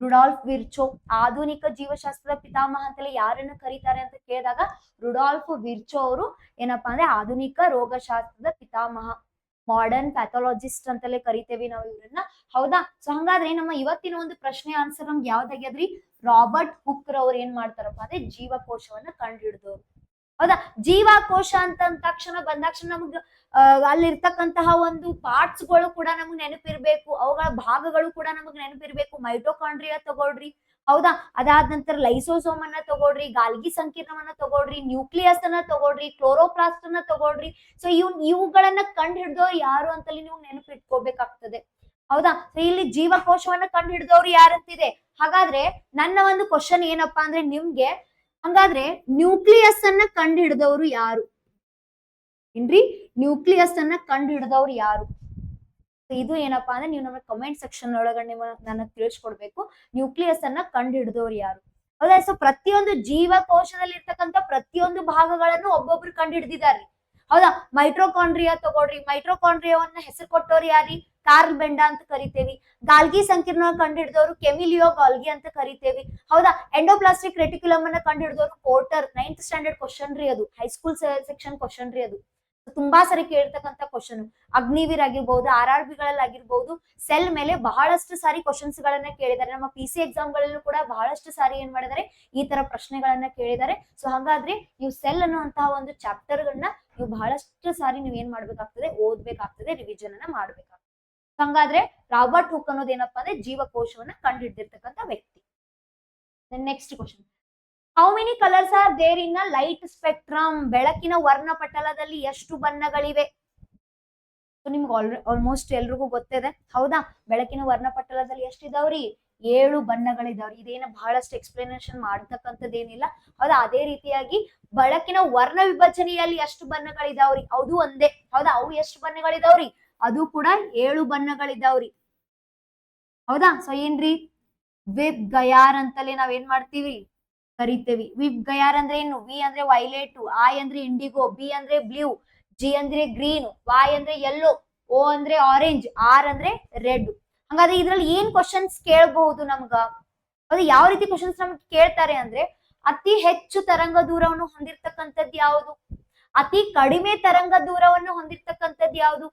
ರುಡಾಲ್ಫ್ ವಿರ್ಚೋ. ಆಧುನಿಕ ಜೀವಶಾಸ್ತ್ರದ ಪಿತಾಮಹ ಅಂತಲೇ ಯಾರನ್ನ ಕರೀತಾರೆ ಅಂತ ಕೇಳಿದಾಗ ರುಡಾಲ್ಫ್ ವಿರ್ಚೋ ಅವರು ಏನಪ್ಪಾ ಅಂದ್ರೆ ಆಧುನಿಕ ರೋಗಶಾಸ್ತ್ರದ ಪಿತಾಮಹ, ಮಾಡರ್ನ್ ಪ್ಯಾಥಾಲಜಿಸ್ಟ್ ಅಂತಲೇ ಕರಿತೇವಿ ನಾವು ಇವ್ರನ್ನ. ಹೌದಾ. ಸೊ ಹಂಗಾದ್ರೆ ನಮ್ಮ ಇವತ್ತಿನ ಒಂದು ಪ್ರಶ್ನೆ ಆನ್ಸರ್ ನಮ್ಗೆ ಯಾವ್ದಾಗ್ಯದ್ರಿ? ರಾಬರ್ಟ್ ಹುಕ್ ರವ್ರು ಏನ್ ಮಾಡ್ತಾರಪ್ಪ ಅಂದ್ರೆ ಜೀವಕೋಶವನ್ನ ಕಂಡು ಹಿಡಿದವ್ರು. ಹೌದಾ. ಜೀವಕೋಶ ಅಂತ ತಕ್ಷಣ ಬಂದಾಕ್ಷಣ ನಮ್ಗ ಅಲ್ಲಿರ್ತಕ್ಕಂತಹ ಒಂದು ಪಾರ್ಟ್ಸ್ ಗಳು ಕೂಡ ನಮಗ್ ನೆನಪಿರ್ಬೇಕು, ಅವುಗಳ ಭಾಗಗಳು ಕೂಡ ನಮಗ್ ನೆನಪಿರ್ಬೇಕು. ಮೈಟೋಕಾಂಡ್ರಿಯಾ ತಗೊಳ್ರಿ. ಹೌದಾ. ಅದಾದ ನಂತರ ಲೈಸೋಸೋಮ್ ಅನ್ನ ತಗೊಳ್ರಿ, ಗಾಲ್ಗಿ ಸಂಕೀರ್ಣವನ್ನ ತಗೊಳ್ರಿ, ನ್ಯೂಕ್ಲಿಯಸ್ ಅನ್ನ ತಗೊಳ್ರಿ, ಕ್ಲೋರೋಪ್ಲಾಸ್ಟ್ ಅನ್ನ ತಗೊಳ್ರಿ. ಸೊ ಇವುಗಳನ್ನ ಕಂಡು ಹಿಡಿದವ್ರು ಯಾರು ಅಂತಲ್ಲಿ ನೀವು ನೆನಪಿಟ್ಕೋಬೇಕಾಗ್ತದೆ. ಹೌದಾ. ಸೊ ಇಲ್ಲಿ ಜೀವಕೋಶವನ್ನ ಕಂಡು ಹಿಡಿದವ್ರು ಯಾರಂತಿದೆ. ಹಾಗಾದ್ರೆ ನನ್ನ ಒಂದು ಕ್ವಶನ್ ಏನಪ್ಪಾ ಅಂದ್ರೆ ನಿಮ್ಗೆ, ಹಂಗಾದ್ರೆ ನ್ಯೂಕ್ಲಿಯಸ್ ಅನ್ನ ಕಂಡು ಹಿಡಿದವರು ಯಾರು? ಏನ್ರಿ ನ್ಯೂಕ್ಲಿಯಸ್ ಅನ್ನ ಕಂಡು ಹಿಡಿದವ್ರು ಯಾರು? ಇದು ಏನಪ್ಪಾ ಅಂದ್ರೆ ನೀವು ನಮ್ಮ ಕಮೆಂಟ್ ಸೆಕ್ಷನ್ ಒಳಗಡೆ ನನ್ನ ತಿಳಿಸ್ಕೊಡ್ಬೇಕು. ನ್ಯೂಕ್ಲಿಯಸ್ ಅನ್ನ ಕಂಡು ಹಿಡಿದವ್ರು ಯಾರು? ಹೌದಾ. ಸೊ ಪ್ರತಿಯೊಂದು ಜೀವಕೋಶದಲ್ಲಿ ಇರ್ತಕ್ಕಂಥ ಪ್ರತಿಯೊಂದು ಭಾಗಗಳನ್ನು ಒಬ್ಬೊಬ್ರು ಕಂಡು ಹಿಡಿದಿದ್ದಾರೆ. ಹೌದಾ. ಮೈಟ್ರೋಕಾಂಡ್ರಿಯಾ ತಗೊಳ್ರಿ. ಮೈಟ್ರೋಕಾಂಡ್ರಿಯಾವನ್ನ ಹೆಸರು ಕೊಟ್ಟವ್ರು ಯಾರಿ? ಕಾರ್ಲ್ ಬೆಂಡಾ ಅಂತ ಕರಿತೇವಿ. ಗಾಲ್ಗಿ ಸಂಕೀರ್ಣ ಕಂಡು ಹಿಡಿದವರು ಕೆಮಿಲಿಯೋ ಗಾಲ್ಗಿ ಅಂತ ಕರಿತೇವಿ. ಹೌದಾ. ಎಂಡೋಪ್ಲಾಸ್ಟಿಕ್ ರೆಟಿಕ್ಯುಲಮ್ ಅನ್ನ ಕಂಡು ಹಿಡಿದವರು ಪೋರ್ಟರ್. 9th ಸ್ಟ್ಯಾಂಡರ್ಡ್ ಕ್ವಶನ್ ರೀ ಅದು, ಹೈಸ್ಕೂಲ್ ಸೆಕ್ಷನ್ ಕ್ವಶನ್ ರೀ ಅದು. ತುಂಬಾ ಸರಿ ಕೇಳ್ತಕ್ಕಂಥ ಕ್ವಶನ್. ಅಗ್ನಿವೀರ್ ಆಗಿರ್ಬಹುದು, RRB ಗಳಲ್ಲಿ ಆಗಿರ್ಬಹುದು, ಸೆಲ್ ಮೇಲೆ ಬಹಳಷ್ಟು ಸಾರಿ ಕ್ವಶನ್ಸ್ ಗಳನ್ನ ಕೇಳಿದ್ದಾರೆ. ನಮ್ಮ PC ಎಕ್ಸಾಮ್ ಗಳಲ್ಲೂ ಕೂಡ ಬಹಳಷ್ಟು ಸಾರಿ ಏನ್ ಮಾಡಿದ್ದಾರೆ, ಈ ತರ ಪ್ರಶ್ನೆಗಳನ್ನ ಕೇಳಿದ್ದಾರೆ. ಸೊ ಹಾಗಾದ್ರೆ ನೀವು ಸೆಲ್ ಅನ್ನುವಂತಹ ಒಂದು ಚಾಪ್ಟರ್ ಗಳನ್ನ ನೀವು ಬಹಳಷ್ಟು ಸಾರಿ ನೀವ್ ಏನ್ ಮಾಡ್ಬೇಕಾಗ್ತದೆ, ಓದ್ಬೇಕಾಗ್ತದೆ, ರಿವಿಷನ್ ಅನ್ನ ಮಾಡ್ಬೇಕಾಗ್ತದೆ. ಹಂಗಾದ್ರೆ ರಾಬರ್ಟ್ ಹುಕ್ ಅನ್ನೋದು ಏನಪ್ಪಾ ಅಂದ್ರೆ ಜೀವಕೋಶವನ್ನ ಕಂಡು ಹಿಡಿದಿರ್ತಕ್ಕಂಥ ವ್ಯಕ್ತಿ. Next question, how many colours are there in a light spectrum? ಬೆಳಕಿನ ವರ್ಣಪಟಲದಲ್ಲಿ ಎಷ್ಟು ಬಣ್ಣಗಳಿವೆ? ನಿಮ್ಗೆ ಆಲ್ಮೋಸ್ಟ್ ಎಲ್ರಿಗೂ ಗೊತ್ತಿದೆ. ಹೌದಾ. ಬೆಳಕಿನ ವರ್ಣಪಟಲದಲ್ಲಿ ಎಷ್ಟಿದಾವ್ರಿ? 7 ಬಣ್ಣಗಳಿದಾವ್ರಿ. ಇದೇನ ಬಹಳಷ್ಟು ಎಕ್ಸ್ಪ್ಲನೇಷನ್ ಮಾಡ್ತಕ್ಕಂಥದ್ದೇನಿಲ್ಲ. ಹೌದಾ. ಅದೇ ರೀತಿಯಾಗಿ ಬೆಳಕಿನ ವರ್ಣ ವಿಭಜನೆಯಲ್ಲಿ ಎಷ್ಟು ಬಣ್ಣಗಳಿದಾವ್ರಿ? ಅದು ಒಂದೇ. ಹೌದಾ. ಅವು ಎಷ್ಟು ಬಣ್ಣಗಳಿದಾವ್ರಿ? ಅದು ಕೂಡ 7 ಬಣ್ಣಗಳಿದಾವ್ರಿ. ಹೌದಾ. ಸೊ ಏನ್ರಿ ವಿಬ್ ಗಯಾರ್ ಅಂತಲೇ ನಾವ್ ಏನ್ ಮಾಡ್ತೀವಿ, ಕರಿತೇವಿ. ವಿಬ್ ಗಯಾರ್ ಅಂದ್ರೆ ಏನು? ವಿ ಅಂದ್ರೆ ವೈಲೆಟ್, ಐ ಅಂದ್ರೆ ಇಂಡಿಗೋ, ಬಿ ಅಂದ್ರೆ ಬ್ಲೂ, ಜಿ ಅಂದ್ರೆ ಗ್ರೀನ್, ವೈ ಅಂದ್ರೆ ಯೆಲ್ಲೋ, ಓ ಅಂದ್ರೆ ಆರೆಂಜ್, ಆರ್ ಅಂದ್ರೆ ರೆಡ್. ಹಂಗಾದ್ರೆ ಇದ್ರಲ್ಲಿ ಏನ್ ಕ್ವಶನ್ಸ್ ಕೇಳಬಹುದು ನಮ್ಗ? ಅದು ಯಾವ ರೀತಿ ಕ್ವಶನ್ಸ್ ನಮ್ಗೆ ಕೇಳ್ತಾರೆ ಅಂದ್ರೆ, ಅತಿ ಹೆಚ್ಚು ತರಂಗ ದೂರವನ್ನು ಹೊಂದಿರತಕ್ಕಂಥದ್ದು ಯಾವುದು? ಅತಿ ಕಡಿಮೆ ತರಂಗ ದೂರವನ್ನು ಹೊಂದಿರತಕ್ಕಂಥದ್ದು ಯಾವುದು?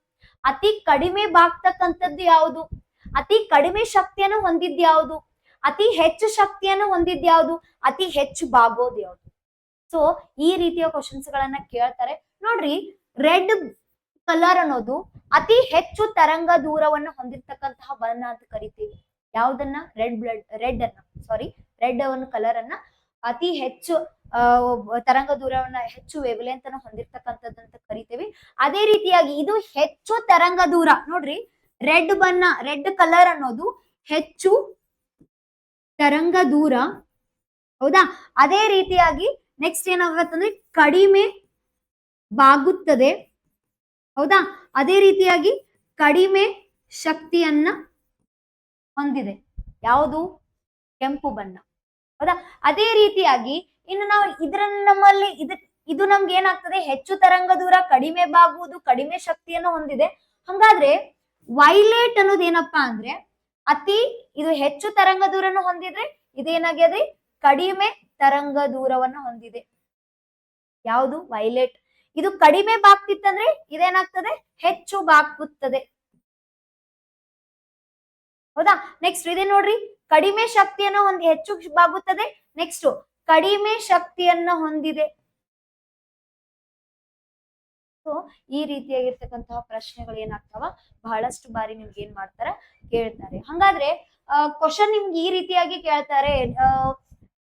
ಅತಿ ಕಡಿಮೆ ಬಾಗ್ತಕ್ಕಂಥದ್ದು ಯಾವುದು? ಅತಿ ಕಡಿಮೆ ಶಕ್ತಿಯನ್ನು ಹೊಂದಿದ್ ಯಾವುದು? ಅತಿ ಹೆಚ್ಚು ಶಕ್ತಿಯನ್ನು ಹೊಂದಿದ್ ಯಾವುದು? ಅತಿ ಹೆಚ್ಚು ಬಾಗೋದು ಯಾವುದು? ಸೊ ಈ ರೀತಿಯ ಕ್ವಶನ್ಸ್ ಗಳನ್ನ ಕೇಳ್ತಾರೆ. ನೋಡ್ರಿ, ರೆಡ್ ಕಲರ್ ಅನ್ನೋದು ಅತಿ ಹೆಚ್ಚು ತರಂಗ ದೂರವನ್ನು ಹೊಂದಿರತಕ್ಕಂತಹ ಬಣ್ಣ ಅಂತ ಕರಿತೀವಿ. ಯಾವ್ದನ್ನ? ರೆಡ್ ಅನ್ನು ಕಲರ್ ಅನ್ನ ಅತಿ ಹೆಚ್ಚು ತರಂಗ ದೂರವನ್ನ, ಹೆಚ್ಚು ವೇವ್ಲೆಂತ್ ಅನ್ನು ಹೊಂದಿರತಕ್ಕಂಥದ್ದು ಅಂತ ಕರಿತೀವಿ. ಅದೇ ರೀತಿಯಾಗಿ ಇದು ಹೆಚ್ಚು ತರಂಗ ದೂರ. ನೋಡ್ರಿ, ರೆಡ್ ಕಲರ್ ಅನ್ನೋದು ಹೆಚ್ಚು ತರಂಗ ದೂರ. ಹೌದಾ. ಅದೇ ರೀತಿಯಾಗಿ ನೆಕ್ಸ್ಟ್ ಏನಾಗತ್ತಂದ್ರೆ ಕಡಿಮೆ ಬಾಗುತ್ತದೆ. ಹೌದಾ. ಅದೇ ರೀತಿಯಾಗಿ ಕಡಿಮೆ ಶಕ್ತಿಯನ್ನ ಹೊಂದಿದೆ. ಯಾವುದು? ಕೆಂಪು ಬಣ್ಣ. ಹೌದಾ. ಅದೇ ರೀತಿಯಾಗಿ ಇನ್ನು ನಾವು ನಮ್ಮಲ್ಲಿ ಇದು ನಮ್ಗೆ ಏನಾಗ್ತದೆ, ಹೆಚ್ಚು ತರಂಗ ದೂರ, ಕಡಿಮೆ ಬಾಗುವುದು, ಕಡಿಮೆ ಶಕ್ತಿಯನ್ನು ಹೊಂದಿದೆ. ಹಂಗಾದ್ರೆ ವೈಲೆಟ್ ಅನ್ನೋದು ಏನಪ್ಪಾ ಅಂದ್ರೆ ಇದು ಹೆಚ್ಚು ತರಂಗ ದೂರನ್ನು ಹೊಂದಿದ್ರೆ ಇದೇನಾಗ್ಯದ್ರಿ, ಕಡಿಮೆ ತರಂಗ ದೂರವನ್ನು ಹೊಂದಿದೆ. ಯಾವುದು? ವೈಲೆಟ್. ಇದು ಕಡಿಮೆ ಬಾಗ್ತಿತ್ತಂದ್ರೆ ಇದೇನಾಗ್ತದೆ, ಹೆಚ್ಚು ಬಾಗುತ್ತದೆ. ಹೌದಾ? ನೆಕ್ಸ್ಟ್ ಇದೆ ನೋಡ್ರಿ, ಕಡಿಮೆ ಶಕ್ತಿಯನ್ನು ಹೆಚ್ಚು ಬಾಗುತ್ತದೆ. ನೆಕ್ಸ್ಟ್ ಕಡಿಮೆ ಶಕ್ತಿಯನ್ನ ಹೊಂದಿದೆ. ಸೊ ಈ ರೀತಿಯಾಗಿರ್ತಕ್ಕಂತಹ ಪ್ರಶ್ನೆಗಳು ಏನಾಗ್ತಾವ, ಬಹಳಷ್ಟು ಬಾರಿ ನಿಮ್ಗೆ ಏನ್ ಮಾಡ್ತಾರ, ಕೇಳ್ತಾರೆ. ಹಂಗಾದ್ರೆ ಕ್ವಶನ್ ನಿಮ್ಗೆ ಈ ರೀತಿಯಾಗಿ ಕೇಳ್ತಾರೆ,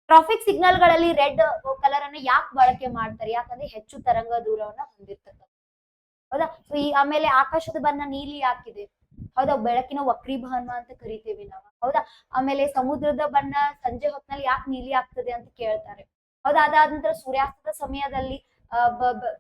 ಟ್ರಾಫಿಕ್ ಸಿಗ್ನಲ್ ಗಳಲ್ಲಿ ರೆಡ್ ಕಲರ್ ಅನ್ನ ಯಾಕೆ ಬಳಕೆ ಮಾಡ್ತಾರೆ? ಯಾಕಂದ್ರೆ ಹೆಚ್ಚು ತರಂಗ ದೂರವನ್ನ ಹೊಂದಿರ್ತಕ್ಕಂಥ. ಹೌದಾ? ಸೊ ಆಮೇಲೆ ಆಕಾಶದ ಬಣ್ಣ ನೀಲಿ ಯಾಕಿದೆ? ಹೌದಾ? ಬೆಳಕಿನ ವಕ್ರೀಭವನ ಅಂತ ಕರಿತೇವೆ ನಾವು. ಹೌದಾ? ಆಮೇಲೆ ಸಮುದ್ರದ ಬಣ್ಣ ಸಂಜೆ ಹೊತ್ತಿನಲ್ಲಿ ಯಾಕೆ ನೀಲಿ ಆಗ್ತದೆ ಅಂತ ಕೇಳ್ತಾರೆ. ಹೌದಾ? ಅದಾದ ನಂತರ ಸೂರ್ಯಾಸ್ತದ ಸಮಯದಲ್ಲಿ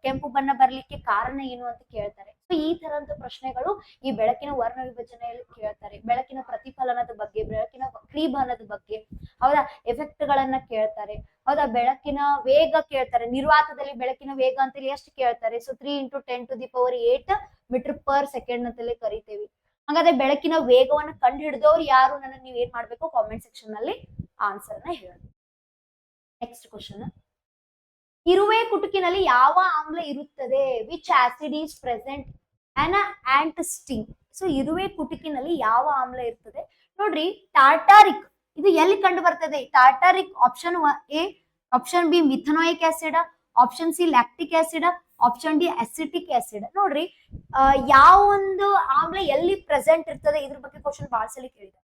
ಕೆಂಪು ಬಣ್ಣ ಬರ್ಲಿಕ್ಕೆ ಕಾರಣ ಏನು ಅಂತ ಕೇಳ್ತಾರೆ. ಸೊ ಈ ತರಂತ ಪ್ರಶ್ನೆಗಳು ಈ ಬೆಳಕಿನ ವರ್ಣ ವಿಭಜನೆಯಲ್ಲಿ ಕೇಳ್ತಾರೆ. ಬೆಳಕಿನ ಪ್ರತಿಫಲನದ ಬಗ್ಗೆ, ಬೆಳಕಿನ ವಕ್ರೀಭವನದ ಬಗ್ಗೆ, ಹೌದಾ, ಎಫೆಕ್ಟ್ ಗಳನ್ನ ಕೇಳ್ತಾರೆ. ಹೌದಾ? ಬೆಳಕಿನ ವೇಗ ಕೇಳ್ತಾರೆ. ನಿರ್ವಾತದಲ್ಲಿ ಬೆಳಕಿನ ವೇಗ ಅಂತೇಳಿ ಎಷ್ಟು ಕೇಳ್ತಾರೆ? ಸೊ 3 × 10⁸ ಮೀಟರ್ ಪರ್ ಸೆಕೆಂಡ್ ಅಂತಲೇ ಕರಿತೇವೆ. ಹಾಗಾದ್ರೆ ಬೆಳಕಿನ ವೇಗವನ್ನು ಕಂಡು ಹಿಡಿದವ್ರು ಯಾರು? ನನಗೆ ನೀವ್ ಏನ್ ಮಾಡ್ಬೇಕು, ಕಾಮೆಂಟ್ ಸೆಕ್ಷನ್ ನಲ್ಲಿ ಆನ್ಸರ್ ನ ಹೇಳಿ. ನೆಕ್ಸ್ಟ್ ಕ್ವಶನ್, ಇರುವೆ ಕುಟುಕಿನಲ್ಲಿ ಯಾವ ಆಮ್ಲ ಇರುತ್ತದೆ? Which acid is present in ant sting? So ಇರುವೆ ಕುಟುಕಿನಲ್ಲಿ ಯಾವ ಆಮ್ಲ ಇರ್ತದೆ? ನೋಡ್ರಿ, ಟಾರ್ಟಾರಿಕ್. ಇದು ಎಲ್ಲಿ ಕಂಡು ಬರ್ತದೆ? Tartaric option A, option B methanoic acid, option C lactic acid, option D acetic acid. ನೋಡ್ರಿ, ಯಾವ ಒಂದು ಆಮ್ಲ ಎಲ್ಲಿ ಪ್ರೆಸೆಂಟ್ ಇರ್ತದೆ, ಇದ್ರ ಬಗ್ಗೆ ಕ್ವಶನ್ ಬಹಳ ಸಲ ಕೇಳಿದ್ದಾರೆ.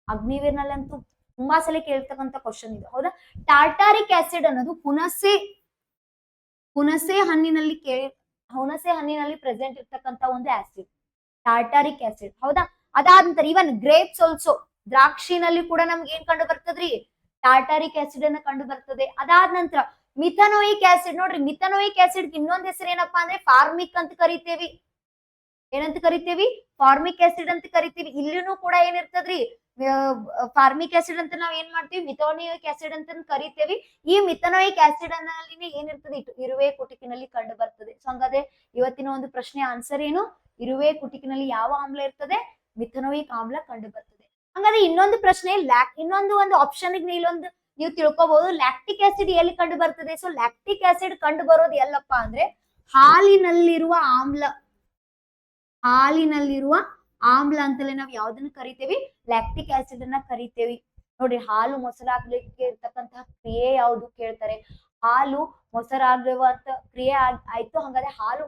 ಅಗ್ನಿವೀರ್ನಲ್ಲಂತೂ ತುಂಬಾ ಸಲ ಕೇಳ್ತಕ್ಕಂಥ ಕ್ವಶನ್ ಇದು. ಹೌದಾ? ಟಾರ್ಟಾರಿಕ್ ಆಸಿಡ್ ಅನ್ನೋದು ಹುಣಸೆ ಹಣ್ಣಿನಲ್ಲಿ ಪ್ರೆಸೆಂಟ್ ಇರ್ತಕ್ಕಂಥ ಒಂದು ಆಸಿಡ್, ಟಾರ್ಟಾರಿಕ್ ಆಸಿಡ್. ಹೌದಾ? ಅದಾದ ನಂತರ ಇವನ್ ಗ್ರೇಪ್ಸ್ ಆಲ್ಸೋ, ದ್ರಾಕ್ಷಿನಲ್ಲಿ ಕೂಡ ನಮ್ಗೆ ಏನ್ ಕಂಡು ಬರ್ತದ್ರಿ? ಟಾರ್ಟಾರಿಕ್ ಆಸಿಡ್ ಅನ್ನ ಕಂಡು ಬರ್ತದೆ. ಅದಾದ ನಂತರ ಮಿಥನೋಯಿಕ್ ಆಸಿಡ್. ನೋಡ್ರಿ, ಮಿಥನೋಯಿಕ್ ಆಸಿಡ್ ಇನ್ನೊಂದ್ ಹೆಸರು ಏನಪ್ಪಾ ಅಂದ್ರೆ ಫಾರ್ಮಿಕ್ ಅಂತ ಕರಿತೇವಿ. ಏನಂತ ಕರಿತೇವಿ? ಫಾರ್ಮಿಕ್ ಆಸಿಡ್ ಅಂತ ಕರಿತೀವಿ. ಇಲ್ಲಿನೂ ಕೂಡ ಏನಿರ್ತದ್ರಿ, ಫಾರ್ಮಿಕ್ ಆಸಿಡ್ ಅಂತ ನಾವ್ ಏನ್ ಮಾಡ್ತೀವಿ, ಮಿಥನೋಯಿಕ್ ಆಸಿಡ್ ಅಂತ ಕರಿತೇವಿ. ಈ ಮಿಥನೋಯಿಕ್ ಆಸಿಡ್ ಅನ್ನಲ್ಲಿನೇ ಏನಿರ್ತದೆ, ಇರುವೆ ಕುಟುಕಿನಲ್ಲಿ ಕಂಡು ಬರ್ತದೆ. ಸೊ ಹಂಗಾದ್ರೆ ಇವತ್ತಿನ ಒಂದು ಪ್ರಶ್ನೆ ಆನ್ಸರ್ ಏನು? ಇರುವೆ ಕುಟುಕಿನಲ್ಲಿ ಯಾವ ಆಮ್ಲ ಇರ್ತದೆ? ಮಿಥನೋಯಿಕ್ ಆಮ್ಲ ಕಂಡು ಬರ್ತದೆ. ಹಂಗಾದ್ರೆ ಇನ್ನೊಂದು ಪ್ರಶ್ನೆ, ಇನ್ನೊಂದು ಒಂದು ಆಪ್ಷನ್ ಇಲ್ಲೊಂದು ನೀವು ತಿಳ್ಕೊಬಹುದು, ಲ್ಯಾಕ್ಟಿಕ್ ಆಸಿಡ್ ಎಲ್ಲಿ ಕಂಡು ಬರ್ತದೆ? ಸೊ ಲ್ಯಾಕ್ಟಿಕ್ ಆಸಿಡ್ ಕಂಡು ಬರೋದು ಎಲ್ಲಪ್ಪಾ ಅಂದ್ರೆ ಹಾಲಿನಲ್ಲಿರುವ ಆಮ್ಲ ಅಂತಲೇ ನಾವು ಯಾವ್ದನ್ನ ಕರಿತೇವಿ? ಲ್ಯಾಕ್ಟಿಕ್ ಆಸಿಡ್ ಅನ್ನ ಕರಿತೇವಿ. ನೋಡಿ, ಹಾಲು ಮೊಸರಾಗ್ಲಿಕ್ಕೆ ಇರ್ತಕ್ಕಂತಹ ಕ್ರಿಯೆ ಯಾವುದು ಕೇಳ್ತಾರೆ. ಹಾಲು ಮೊಸರಾಗುವಂತ ಕ್ರಿಯೆ ಆಯ್ತು. ಹಂಗಾದ್ರೆ ಹಾಲು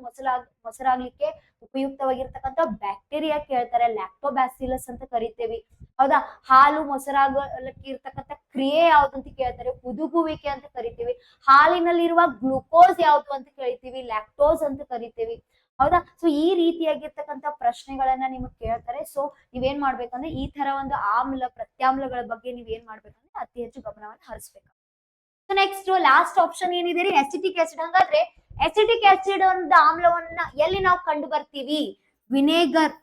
ಮೊಸರಾಗ್ಲಿಕ್ಕೆ ಉಪಯುಕ್ತವಾಗಿರ್ತಕ್ಕಂಥ ಬ್ಯಾಕ್ಟೀರಿಯಾ ಕೇಳ್ತಾರೆ, ಲ್ಯಾಕ್ಟೋಬ್ಯಾಸಿಲಸ್ ಅಂತ ಕರಿತೇವಿ. ಹೌದಾ? ಹಾಲು ಮೊಸರಾಗಲಿಕ್ಕೆ ಇರ್ತಕ್ಕಂಥ ಕ್ರಿಯೆ ಯಾವ್ದು ಅಂತ ಕೇಳ್ತಾರೆ, ಹುದುಗುವಿಕೆ ಅಂತ ಕರಿತೀವಿ. ಹಾಲಿನಲ್ಲಿರುವ ಗ್ಲೂಕೋಸ್ ಯಾವ್ದು ಅಂತ ಕರಿತೀವಿ, ಲ್ಯಾಕ್ಟೋಸ್ ಅಂತ ಕರಿತೀವಿ. ಹೌದಾ? ಸೊ ಈ ರೀತಿಯಾಗಿರ್ತಕ್ಕಂಥ ಪ್ರಶ್ನೆಗಳನ್ನ ನಿಮಗೆ ಕೇಳ್ತಾರೆ. ಸೊ ನೀವೇನ್ ಮಾಡ್ಬೇಕಂದ್ರೆ ಈ ತರ ಒಂದು ಪ್ರತ್ಯಾಮ್ಲಗಳ ಬಗ್ಗೆ ನೀವೇನ್ ಮಾಡ್ಬೇಕಂದ್ರೆ ಅತಿ ಹೆಚ್ಚು ಗಮನವನ್ನು ಹರಿಸ್ಬೇಕು. ಸೊ ನೆಕ್ಸ್ಟ್ ಲಾಸ್ಟ್ ಆಪ್ಷನ್ ಏನಿದೆ ರೀ, ಅಸಿಟಿಕ್ ಆಸಿಡ್. ಹಂಗಾದ್ರೆ ಅಸಿಟಿಕ್ ಆಸಿಡ್ ಒಂದು ಆಮ್ಲವನ್ನ ಎಲ್ಲಿ ನಾವು ಕಂಡು ಬರ್ತೀವಿ? ವಿನೇಗರ್.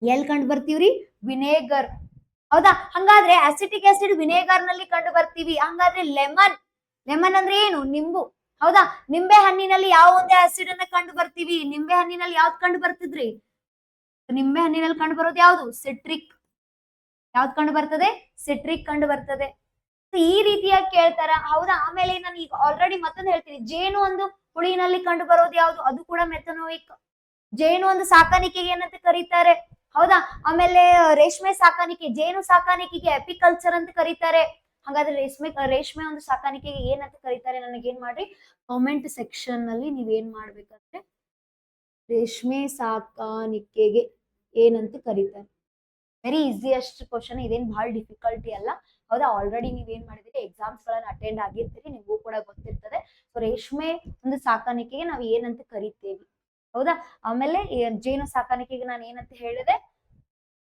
ಎಲ್ಲಿ ಕಂಡು ಬರ್ತೀವ್ರಿ? ವಿನೇಗರ್. ಹೌದಾ? ಹಂಗಾದ್ರೆ ಅಸಿಟಿಕ್ ಆಸಿಡ್ ವಿನೇಗರ್ ನಲ್ಲಿ ಕಂಡು ಬರ್ತೀವಿ. ಹಂಗಾದ್ರೆ ಲೆಮನ್ ಅಂದ್ರೆ ಏನು? ನಿಂಬು. ಹೌದಾ? ನಿಂಬೆ ಹಣ್ಣಿನಲ್ಲಿ ಯಾವ ಒಂದು ಆಸಿಡ್ ಅನ್ನ ಕಂಡು ಬರ್ತೀವಿ? ನಿಂಬೆ ಹಣ್ಣಿನಲ್ಲಿ ಯಾವ್ದು ಕಂಡು ಬರ್ತಿದ್ರಿ? ನಿಂಬೆ ಹಣ್ಣಿನಲ್ಲಿ ಕಂಡು ಬರೋದು ಯಾವ್ದು? ಸಿಟ್ರಿಕ್. ಯಾವ್ದು ಕಂಡು ಬರ್ತದೆ? ಸಿಟ್ರಿಕ್ ಕಂಡು ಬರ್ತದೆ. ಈ ರೀತಿಯಾಗಿ ಕೇಳ್ತಾರ. ಹೌದಾ? ಆಮೇಲೆ ನಾನು ಈಗ ಆಲ್ರೆಡಿ ಮತ್ತೊಂದು ಹೇಳ್ತೀನಿ, ಜೇನು ಒಂದು ಹುಳಿನಲ್ಲಿ ಕಂಡು ಬರೋದು ಯಾವ್ದು? ಅದು ಕೂಡ ಮೆಥನೋಯಿಕ್. ಜೇನು ಒಂದು ಸಾಕಾಣಿಕೆಗೆ ಏನಂತ ಕರೀತಾರೆ? ಹೌದಾ? ಆಮೇಲೆ ರೇಷ್ಮೆ ಸಾಕಾಣಿಕೆ, ಜೇನು ಸಾಕಾಣಿಕೆಗೆ ಎಪಿಕಲ್ಚರ್ ಅಂತ ಕರೀತಾರೆ. ಹಾಗಾದ್ರೆ ರೇಷ್ಮೆ ಒಂದು ಸಾಕಾಣಿಕೆಗೆ ಏನಂತ ಕರೀತಾರೆ? ನನಗೆ ಏನ್ ಮಾಡ್ರಿ, ಕಾಮೆಂಟ್ ಸೆಕ್ಷನ್ ನಲ್ಲಿ ನೀವೇನ್ ಮಾಡ್ಬೇಕಂದ್ರೆ ರೇಷ್ಮೆ ಸಾಕಾಣಿಕೆಗೆ ಏನಂತ ಕರೀತಾರೆ. ವೆರಿ ಈಸಿಯಸ್ಟ್ ಕ್ವಶನ್, ಇದೇನ್ ಬಹಳ ಡಿಫಿಕಲ್ಟಿ ಅಲ್ಲ. ಹೌದಾ? ಆಲ್ರೆಡಿ ನೀವೇನ್ ಮಾಡಿದಿರಿ, ಎಕ್ಸಾಮ್ಸ್ ಗಳನ್ನ ಅಟೆಂಡ್ ಆಗಿರ್ತೀರಿ, ನಿಮಗೂ ಕೂಡ ಗೊತ್ತಿರ್ತದೆ. ಸೊ ರೇಷ್ಮೆ ಒಂದು ಸಾಕಾಣಿಕೆಗೆ ನಾವ್ ಏನಂತ ಕರಿತೇವಿ. ಹೌದಾ? ಆಮೇಲೆ ಜೇನು ಸಾಕಾಣಿಕೆಗೆ ನಾನು ಏನಂತ ಹೇಳಿದೆ?